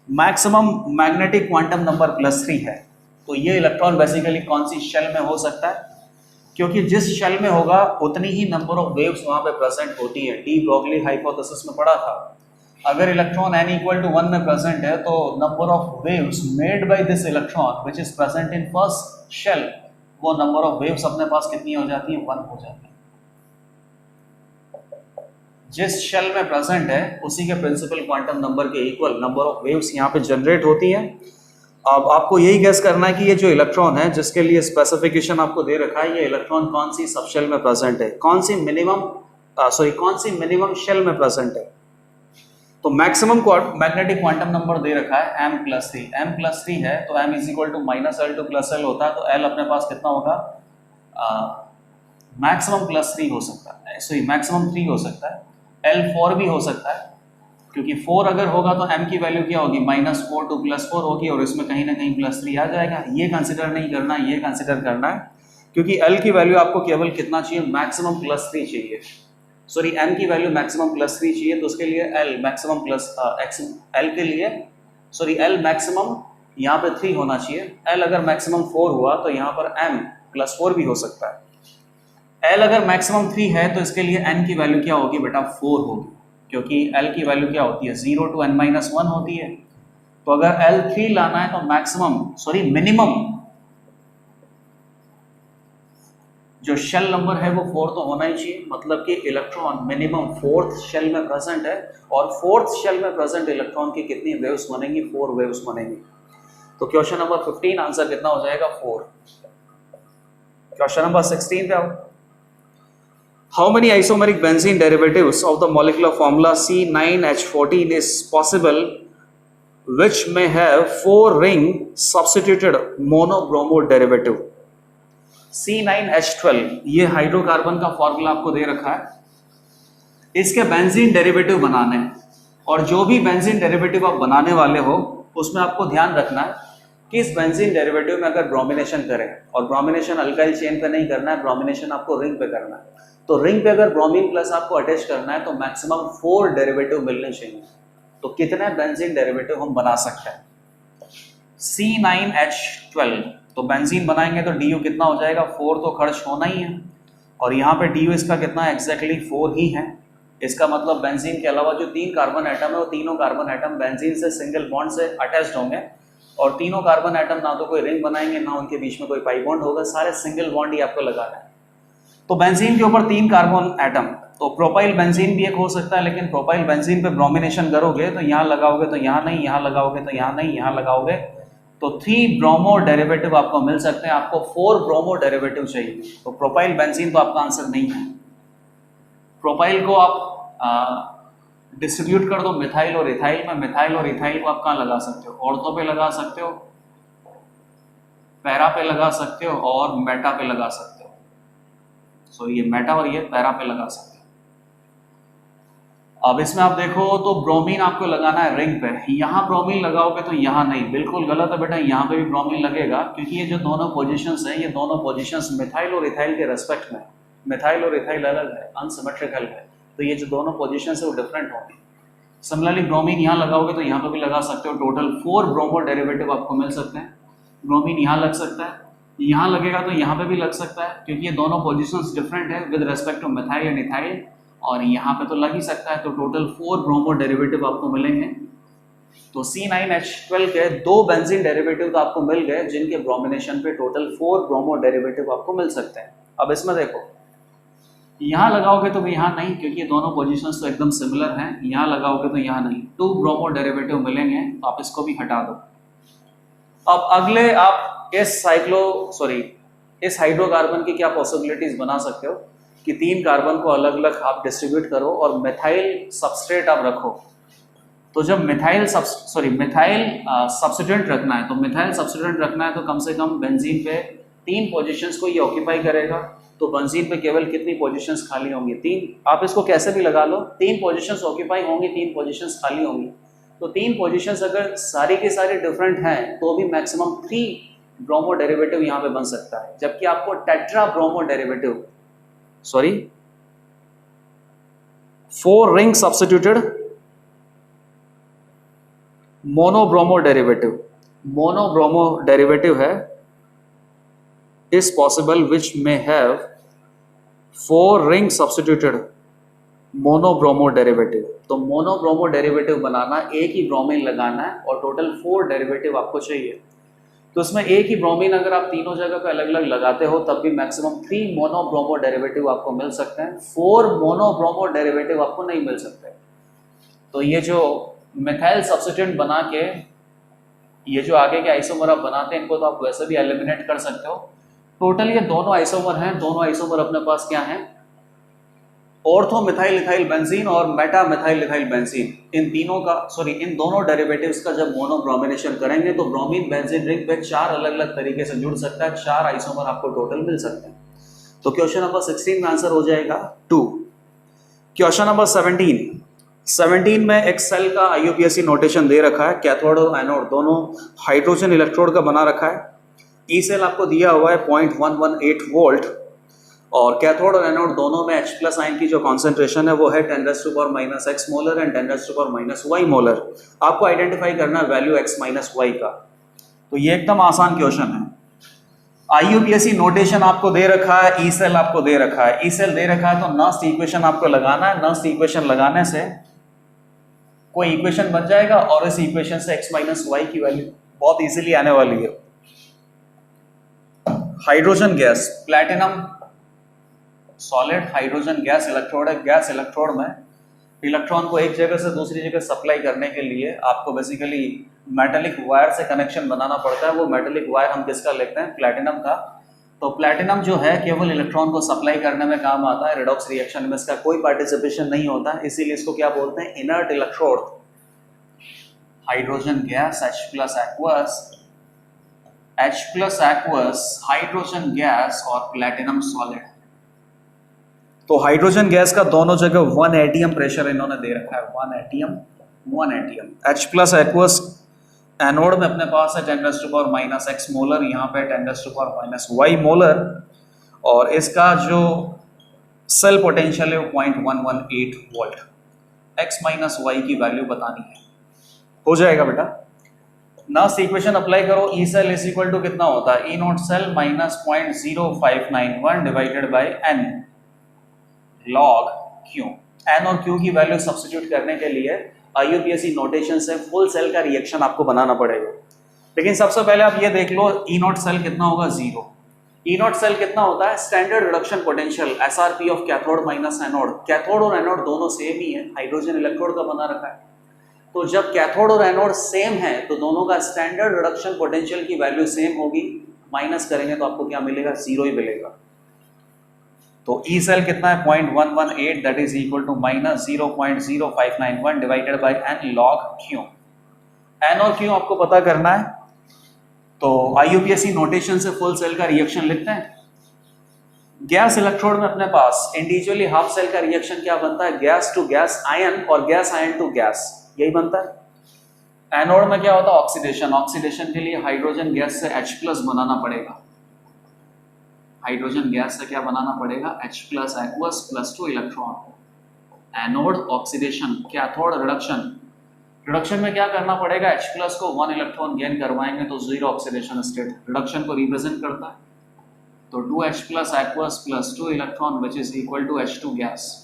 Maximum magnetic quantum number +3 है, तो ये इलेक्ट्रॉन बेसिकली कौन सी शेल में हो सकता है? क्योंकि जिस शेल में होगा उतनी ही नंबर ऑफ वेव्स वहां पे प्रेजेंट होती है। डी ब्रोगली हाइपोथेसिस में पढ़ा था, अगर इलेक्ट्रॉन n = 1 में प्रेजेंट है तो number of waves made by this electron which is present in first shell, वो नंबर ऑफ वेव्स अपने पास कितनी हो जाती है? 1 हो जाती है। जिस शेल में प्रेजेंट है उसी के प्रिंसिपल क्वांटम नंबर के इक्वल नंबर ऑफ वेव्स यहाँ पे जनरेट होती हैं। अब आपको यही गेस करना है कि ये जो इलेक्ट्रॉन है जिसके लिए स्पेसिफिकेशन आपको दे रखा है, ये इलेक्ट्रॉन कौन सी सब शेल में प्रेजेंट है, कौन सी मिनिमम शेल में प्रेजेंट है। तो मैक्सिमम मैग्नेटिक क्वांटम नंबर दे रखा है m+3। m+3 है तो m = -L2 + L होता है, तो L अपने पास कितना होगा? मैक्सिमम +3 हो सकता है, मैक्सिमम 3 हो सकता है। L4 भी हो सकता है, क्योंकि 4 अगर होगा तो m की वैल्यू क्या होगी? -4 to +4 होगी, और इसमें कहीं ना कहीं +3 आ जाएगा। ये कंसिडर नहीं करना, ये कंसिडर करना है, क्योंकि L की वैल्यू आपको केवल कितना चाहिए? मैक्सिमम +3 चाहिए। m की वैल्यू मैक्सिमम +3 चाहिए, तो उसके लिए L मैक्सिमम L मैक्सिमम यहाँ पे 3 होना चाहिए। L अगर मैक्सिमम 4 हुआ तो यहाँ पर m +4 भी हो सकता है। L अगर मैक्सिमम 3 है तो इसके लिए n की वैल्यू क्या होगी बेटा? 4 होगी, क्योंकि L की वैल्यू क्या होती है? 0 to n-1 होती है। तो अगर L 3 लाना है तो मिनिमम जो शेल नंबर है वो 4 तो होना ही चाहिए, मतलब कि इलेक्ट्रॉन मिनिमम 4th शेल में प्रेजेंट है, और 4th शेल में प्रेजेंट इलेक्ट्रॉन की कितनी वेव्स बनेंगी? 4 वेव्स बनेंगी। तो क्वेश्चन नंबर 15 आंसर कितना हो जाएगा? 4। क्वेश्चन नंबर 16 पे आओ। How many isomeric benzene derivatives of the molecular formula C9H14 is possible which may have 4 ring substituted monobromo derivative? C9H12 ये हाइड्रोकार्बन का फॉर्मूला आपको दे रखा है। इसके बेंजीन डेरिवेटिव बनाने हैं, और जो भी बेंजीन डेरिवेटिव आप बनाने वाले हो उसमें आपको ध्यान रखना है कि इस बेंजीन डेरिवेटिव में अगर ब्रोमिनेशन करें, और ब्रोमिनेशन अल्काइल चेन पे नहीं करना है, ब्रोमिनेशन आपको रिंग पे करना है, तो रिंग पे अगर ब्रोमीन प्लस आपको अटैच करना है तो मैक्सिमम 4 डेरिवेटिव मिलने चाहिए। तो कितने बेंजीन डेरिवेटिव हम बना सकते हैं? C9H12 तो बेंजीन बनाएंगे तो DU कितना हो जाएगा? 4 तो खर्च होना ही है, और यहाँ पे DU इसका कितना एग्जैक्टली 4 ही है। इसका मतलब बेंजीन के अलावा जो 3 कार्बन एटम है वो तीनों कार्बन एटम बेंजीन से सिंगल बॉन्ड से अटैच्ड होंगे, और तीनों कार्बन एटम ना तो कोई रिंग बनाएंगे ना उनके बीच में कोई पाई बॉन्ड होगा, सारे सिंगल बॉन्ड ही आपको लगाना है। तो बेंजीन के ऊपर 3 कार्बन एटम, तो प्रोपाइल बेंजीन भी एक हो सकता है, लेकिन प्रोपाइल बेंजीन पे ब्रोमिनेशन करोगे तो यहाँ लगाओगे तो यहाँ नहीं, यहाँ लगाओगे तो यहाँ नहीं, यहाँ लगाओगे तो 3 ब्रोमो डेरिवेटिव आपको मिल सकते हैं। आपको 4 ब्रोमो डेरिवेटिव चाहिए, तो प्रोपाइल बेंजीन तो आपका आंसर नहीं है। प्रोपाइल को आप डिस्ट्रीब्यूट कर दो मिथाइल और इथाइल में, मिथाइल और इथाइल को आप कहाँ लगा सकते हो, ऑर्थो पे लगा सकते हो, पैरा पे लगा सकते हो और मेटा पे लगा सकते हो। सो ये मेटा और ये पैरा पे लगा सकते हो। अब इसमें आप देखो तो ब्रोमीन आपको लगाना है रिंग पे, यहाँ ब्रोमीन लगाओगे तो यहाँ नहीं, बिल्कुल गलत है बेटा, यहाँ पे भी ब्रोमीन लगेगा, क्योंकि ये जो दोनों पोजीशंस हैं, ये दोनों पोजीशंस मिथाइल और इथाइल के रेस्पेक्ट में, मिथाइल और इथाइल अलग है, अनसिमेट्रिकल है, तो ये जो दोनों पोजीशंस है वो डिफरेंट होंगी। सिमिलरली ब्रोमीन यहाँ लगाओगे तो यहाँ पे भी लगा सकते हो, टोटल 4 ब्रोमो डेरिवेटिव आपको मिल सकते हैं। ब्रोमीन यहाँ लग सकता है, यहाँ लगेगा तो यहाँ पे भी लग सकता है, क्योंकि ये दोनों पोजीशंस डिफरेंट है with respect two methyl and ethyl, और यहाँ पे तो लग ही सकता है, तो टोटल 4 ब्रोमो डेरिवेटिव आपको मिलेंगे। तो C9H12 के 2 बेंजीन डेरिवेटिव तो आपको मिल गए, जिनके ब्रोमिनेशन पे टोटल 4 ब्रोमो डेरिवेटिव आपको मिल सकते हैं। अब इसमें देखो, यहाँ लगाओगे तो यहाँ नहीं, क्योंकि ये दोनों पोजीशंस तो एकदम सिमिलर हैं, यहाँ लगाओगे तो यहाँ नहीं, 2 ब्रोमो डेरिवेटिव मिलेंगे, तो आप इसको भी हटा दो। अब अगले आप इस हाइड्रोकार्बन की क्या पॉसिबिलिटीज बना सकते हो कि 3 कार्बन को अलग अलग आप डिस्ट्रीब्यूट करो और मिथाइल सबस्ट्रेट आप रखो। तो जब मिथाइल सब्स्टिट्यूएंट रखना है, तो मिथाइल सब्स्टिट्यूएंट रखना है तो कम से कम बेंजीन पे 3 पोजीशंस को ये ऑक्यूपाई करेगा, तो बेंजीन पे केवल कितनी पोजीशंस खाली होंगी, 3। आप इसको कैसे भी लगा लो, 3 पोजीशंस ऑक्यूपाई होंगी, 3 पोजीशंस खाली होंगी। तो 3 पोजीशंस अगर सारी की सारी डिफरेंट हैं तो भी मैक्सिमम 3 ब्रोमो डेरिवेटिव यहाँ पे बन सकता है, जबकि आपको tetrabromo derivative 4 ring substituted monobromo derivative है is possible which may have 4 ring substituted monobromo derivative. तो मोनोब्रोमो डेरिवेटिव बनाना, एक ही ब्रोमीन लगाना है और टोटल 4 डेरिवेटिव आपको चाहिए। तो इसमें एक ही ब्रोमीन अगर आप तीनों जगह पे अलग अलग लगाते हो तब भी मैक्सिमम 3 मोनोब्रोमो डेरिवेटिव आपको मिल सकते हैं, 4 मोनोब्रोमो डेरिवेटिव आपको नहीं मिल सकते। तो ये जो मिथाइल सब्स्टिट्यूएंट बना के ये जो आगे के आइसोमर आप बनाते हैं, इनको तो आप वैसे भी एलिमिनेट कर सकते हो। टोटल ये दोनों आइसोमर हैं, दोनों आइसोमर अपने पास क्या हैं, ऑर्थो मिथाइल इथाइल बेंजीन और मेटा मिथाइल इथाइल बेंजीन। इन दोनों डेरिवेटिव्स का जब मोनोब्रोमिनेशन करेंगे तो ब्रोमीन बेंजीन रिंग पे 4 अलग अलग तरीके से जुड़ सकता है, 4 आइसोमर आपको टोटल मिल सकते हैं। तो क्वेश्चन नंबर 16 में आंसर हो जाएगा 2। क्वेश्चन नंबर 17 में एक सेल का IUPAC नोटेशन दे रखा है, कैथोड और एनोड दोनों हाइड्रोजन इलेक्ट्रोड का बना रखा है। ई सेल आपको दिया हुआ है 0.118 वोल्ट, और कैथोड और एनोड दोनों में H+ आयन की जो कॉन्सेंट्रेशन है वो है 10⁻⁻⁻x molar and 10⁻⁻y molar. आपको आइडेंटिफाई करना है वैल्यू x - y का। तो ये एकदम आसान क्वेश्चन है। IUPAC नोटेशन आपको दे रखा है, ई सेल आपको दे रखा है, ई सेल दे रखा है तो नस्ट इक्वेशन आपको लगाना है। नस्ट इक्वेशन लगाने से कोई इक्वेशन बन जाएगा और इस इक्वेशन से x - y की वैल्यू बहुत इजीली आने वाली है। Hydrogen gas, platinum solid hydrogen gas electrode है। गैस इलेक्ट्रोड में इलेक्ट्रॉन को एक जगह से दूसरी जगह सप्लाई करने के लिए आपको बेसिकली मेटेलिक वायर से कनेक्शन बनाना पड़ता है। वो मेटेलिक वायर हम किसका लेते हैं, प्लैटिनम का। तो प्लैटिनम जो है केवल इलेक्ट्रॉन को सप्लाई करने में काम आता है, रिडॉक्स रिएक्शन में इसका कोई पार्टिसिपेशन नहीं होता, इसीलिए इसको क्या बोलते हैं, inert electrode. Hydrogen gas H+ aqueous, hydrogen gas और प्लैटिनम सॉलिड। तो हाइड्रोजन गैस का दोनों जगह 1 atm प्रेशर इन्होंने दे रखा है, 1 atm। H+ aqueous एनोड में अपने पास है 10⁻⁻x मोलर, यहाँ पे 10⁻⁻y मोलर, और इसका जो सेल पोटेंशियल है वो 0.118 वोल्ट। x - y की वैल्यू बतानी है, हो जाएगा बेटा। नस्ट इक्वेशन अप्लाई करो, E cell is equal to कितना होता है, E naught cell -0.0591 divided by n log q। n और q की वैल्यू सब्स्टिट्यूट करने के लिए IUPAC नोटेशन से फुल सेल का रिएक्शन आपको बनाना पड़ेगा। लेकिन सबसे पहले आप ये देख लो, ई नॉट सेल कितना होगा, 0। ई नॉट सेल कितना होता है, standard reduction potential SRP of cathode minus anode. Cathode और एनोड दोनों सेम ही है, हाइड्रोजन इलेक्ट्रोड का बना रखा है। तो जब कैथोड और एनोड सेम है तो दोनों का स्टैंडर्ड रिडक्शन पोटेंशियल की वैल्यू सेम होगी, माइनस करेंगे तो आपको क्या मिलेगा, 0 ही मिलेगा। तो ई सेल कितना है 0.118, that is equal to minus 0.0591 divided by n log Q. N और क्यू आपको पता करना है, तो आईयूपीएसी नोटेशन से फुल सेल का रिएक्शन लिखते हैं। गैस इलेक्ट्रोड में अपने पास इंडिविजुअली हाफ सेल का रिएक्शन क्या बनता है, गैस टू गैस आयन और गैस आयन टू गैस, यही बनता है। एनोड में क्या होता है, ऑक्सीडेशन। ऑक्सीडेशन के लिए हाइड्रोजन गैस से H प्लस बनाना पड़ेगा। हाइड्रोजन गैस से क्या बनाना पड़ेगा, H plus aqueous plus 2 electron. Anode oxidation, cathode reduction. Reduction में क्या करना पड़ेगा, H प्लस को 1 इलेक्ट्रॉन गेन करवाएंगे तो जीरो ऑक्सीडेशन स्टेट। रिडक्शन को रिप्रेजेंट करता है, तो 2H plus aqueous plus 2 electron which is equal to H2 gas.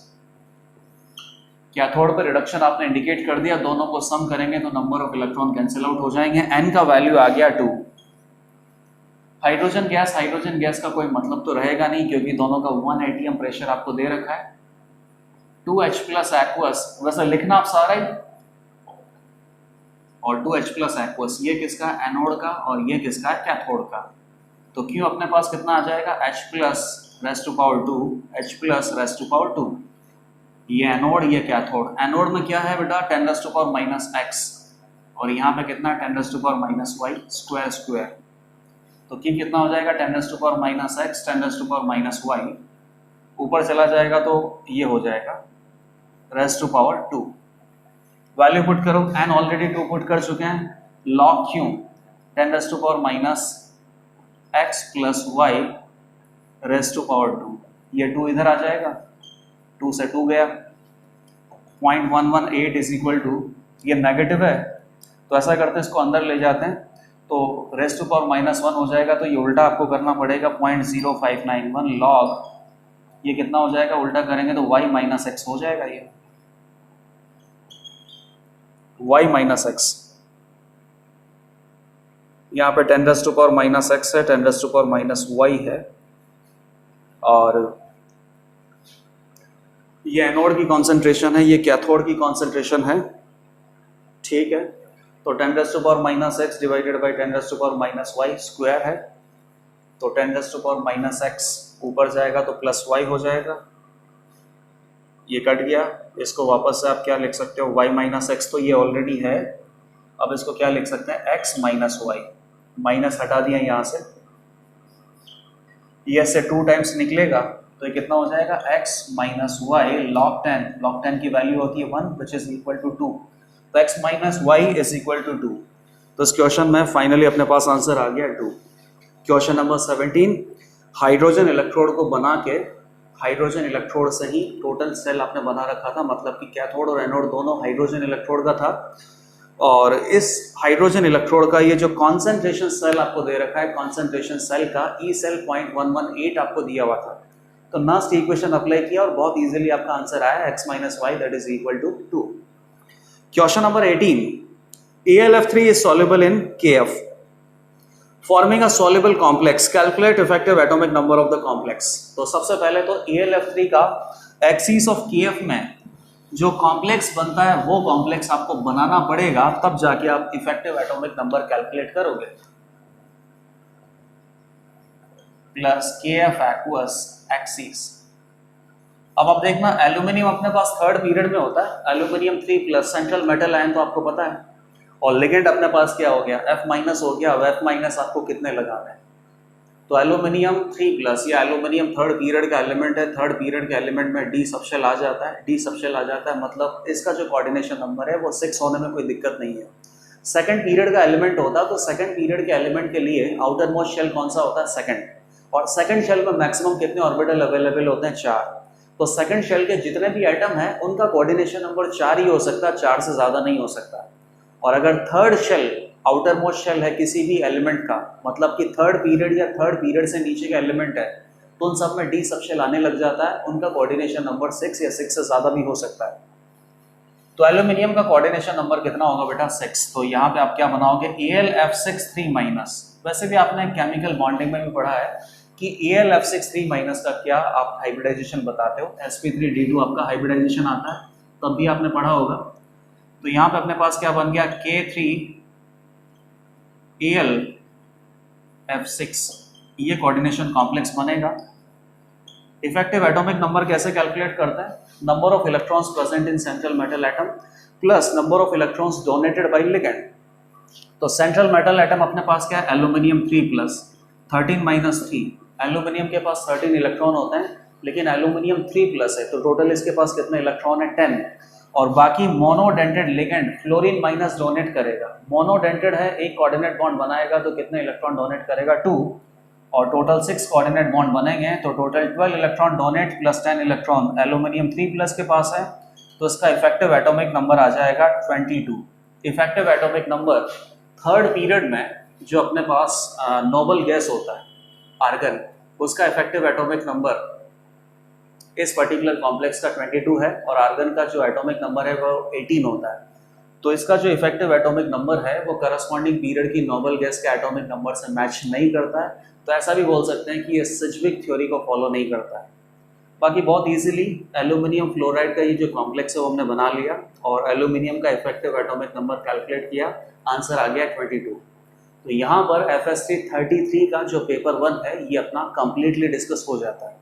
Cathode पर रिडक्शन आपने इंडिकेट कर दिया, दोनों को सम करेंगे तो number of electron cancel out हो जाएंगे। N का वैल्यू आ गया 2। हाइड्रोजन गैस का कोई मतलब तो रहेगा नहीं, क्योंकि दोनों का 1 atm प्रेशर आपको दे रखा है। 2H प्लस एक्वस, वैसे लिखना आप सारा ही, और 2H प्लस एक्वस, ये किसका है, एनोड का, और ये किसका है, कैथोड का। तो क्यों अपने पास कितना आ जाएगा, H plus raised to power 2, H plus raised to power 2, ये एनोड ये कैथोड। एनोड में क्या है बेटा, 10 raised to power minus x, और यहाँ पे कितना 10 raised to power minus y square square. तो की कितना हो जाएगा, 10 raised to power minus x, 10 raised to power minus y, ऊपर चला जाएगा तो ये हो जाएगा raised to power 2। Value put करो, n ऑलरेडी 2 पुट कर चुके हैं। Log Q 10 raised to power minus x plus y rest to power 2, ये 2 इधर आ जाएगा, 2 से 2 गया। 0.118 इज इक्वल टू, ये नेगेटिव है तो ऐसा करते हैं इसको अंदर ले जाते हैं, तो रेस्ट टू पावर माइनस 1 हो जाएगा, तो ये उल्टा आपको करना पड़ेगा 0.0591 लॉग, ये कितना हो जाएगा, उल्टा करेंगे तो y माइनस एक्स हो जाएगा, ये y माइनस एक्स। यहाँ पे 10 raised to power minus X है, 10 raised to power minus y है, और ये एनोड की कॉन्सेंट्रेशन है, ये कैथोड की कॉन्सेंट्रेशन है, ठीक है। तो 10 raised to power minus X divided by 10 raised to power minus Y square है, तो 10 raised to power minus X ऊपर जाएगा तो प्लस वाई हो जाएगा, ये कट गया। इसको वापस से आप क्या लिख सकते हो, y माइनस एक्स, तो ये ऑलरेडी है, अब इसको क्या लिख सकते हैं, x माइनस वाई, माइनस हटा दिया यहाँ से, ये से 2 टाइम्स निकलेगा तो ये कितना हो जाएगा, x minus Y log 10, log 10 की वैल्यू होती है 1 विच इज इक्वल टू 2, तो x minus Y is equal to 2। तो इस क्वेश्चन में फाइनली अपने पास आंसर आ गया 2। क्वेश्चन नंबर 17, हाइड्रोजन इलेक्ट्रोड को बना के, हाइड्रोजन इलेक्ट्रोड से ही टोटल सेल आपने बना रखा था, मतलब कि कैथोड और एनोड दोनों हाइड्रोजन इलेक्ट्रोड का था, और इस हाइड्रोजन इलेक्ट्रोड का ये जो कॉन्सेंट्रेशन सेल आपको दे रखा है, कॉन्सेंट्रेशन सेल का ई सेल 0.118 आपको दिया हुआ था, तो नास्ट इक्वेशन अप्लाई किया और बहुत इजीली आपका आंसर आया x minus Y that is equal to 2। Question number 18, AlF3 is soluble in KF, forming a soluble complex, calculate effective atomic number of the complex। तो सबसे पहले तो AlF3 का एक्सिस ऑफ KF में जो कॉम्प्लेक्स बनता है वो कॉम्प्लेक्स आपको बनाना पड़ेगा, तब जाके आप इफेक्टिव एटॉमिक नंबर कैलकुलेट करोगे। Plus KF aqueous axis. अब आप देखना, एल्यूमिनियम अपने पास थर्ड पीरियड में होता है, aluminium 3 plus, central metal ion तो आपको पता है, और लिगेंड अपने पास क्या हो गया, F माइनस हो गया। अब F माइनस आपको कितने लगाना है, तो एल्यूमिनियम 3 प्लस, ये एल्यूमिनियम थर्ड पीरियड का एलिमेंट है, थर्ड पीरियड के एलिमेंट में डी सबशेल आ जाता है, डी सबशेल आ जाता है मतलब इसका जो कोऑर्डिनेशन नंबर है वो 6 होने में कोई दिक्कत नहीं है। सेकंड पीरियड का एलिमेंट होता है, तो सेकंड पीरियड के एलिमेंट के लिए आउटर मोस्ट शेल कौन सा होता है, सेकंड, और सेकंड शेल में मैक्सिमम कितने ऑर्बिटल अवेलेबल होते हैं, 4। तो सेकंड शेल के जितने भी एटम हैं उनका कोऑर्डिनेशन नंबर 4 ही हो सकता है, 4 से ज़्यादा नहीं हो सकता। और अगर third shell, outermost shell है किसी भी एलिमेंट का, मतलब कि थर्ड पीरियड या थर्ड पीरियड से नीचे का एलिमेंट है, तो उन सब में डी सबशेल आने लग जाता है, उनका कोऑर्डिनेशन नंबर 6 या 6 से ज़्यादा भी हो सकता है। तो एल्यूमिनियम का कोऑर्डिनेशन नंबर कितना होगा बेटा, 6। तो यहाँ पे आप क्या बनाओगे, AlF6 3-। वैसे भी आपने केमिकल बॉन्डिंग में भी पढ़ा है कि AlF6 3- का क्या आप हाइब्रिडाइजेशन बताते हो, sp3d2 आपका हाइब्रिडाइजेशन आता है, तब भी आपने पढ़ा होगा। तो यहाँ पे अपने पास क्या बन गया, K3AlF6, ये कोऑर्डिनेशन कॉम्प्लेक्स बनेगा। इफेक्टिव एटॉमिक नंबर कैसे कैलकुलेट करते हैं? Number of electrons present in central metal atom plus number of electrons donated bye ligand. तो सेंट्रल मेटल एटम अपने पास क्या है? Aluminium 3 plus 13 minus 3। एल्यूमिनियम के पास 13 इलेक्ट्रॉन होते हैं, लेकिन एल्यूमिनियम 3 प्लस है, तो टोटल इसके पास कितने इलेक्ट्रॉन है? 10। और बाकी monodentate ligand fluorine minus donate करेगा। मोनोडेंटेड है, एक कोऑर्डिनेट बॉन्ड बनाएगा तो कितने इलेक्ट्रॉन डोनेट करेगा? 2। और टोटल 6 कोऑर्डिनेट बॉन्ड बनेंगे, तो total 12 electron donate plus 10 electron aluminium 3 plus के पास है, तो इसका इफेक्टिव एटॉमिक नंबर आ जाएगा 22। Effective atomic number third period में जो अपने पास नोबल गैस होता है आर्गन, उसका इफेक्टिव एटॉमिक नंबर इस पर्टिकुलर कॉम्प्लेक्स का 22 है, और आर्गन का जो एटॉमिक नंबर है वो 18 होता है। तो इसका जो इफेक्टिव एटॉमिक नंबर है वो करस्पॉन्डिंग पीरियड की नोबल गैस के एटॉमिक नंबर से मैच नहीं करता है, तो ऐसा भी बोल सकते हैं कि ये सिज्विक थ्योरी को फॉलो नहीं करता है। बाकी बहुत इजीली एल्यूमिनियम फ्लोराइड का ये जो कॉम्प्लेक्स है वो हमने बना लिया और एल्यूमिनियम का इफेक्टिव एटॉमिक नंबर कैलकुलेट किया, आंसर आ गया 22। तो यहाँ पर FS333 का जो पेपर 1 है ये अपना कंप्लीटली डिस्कस हो जाता है।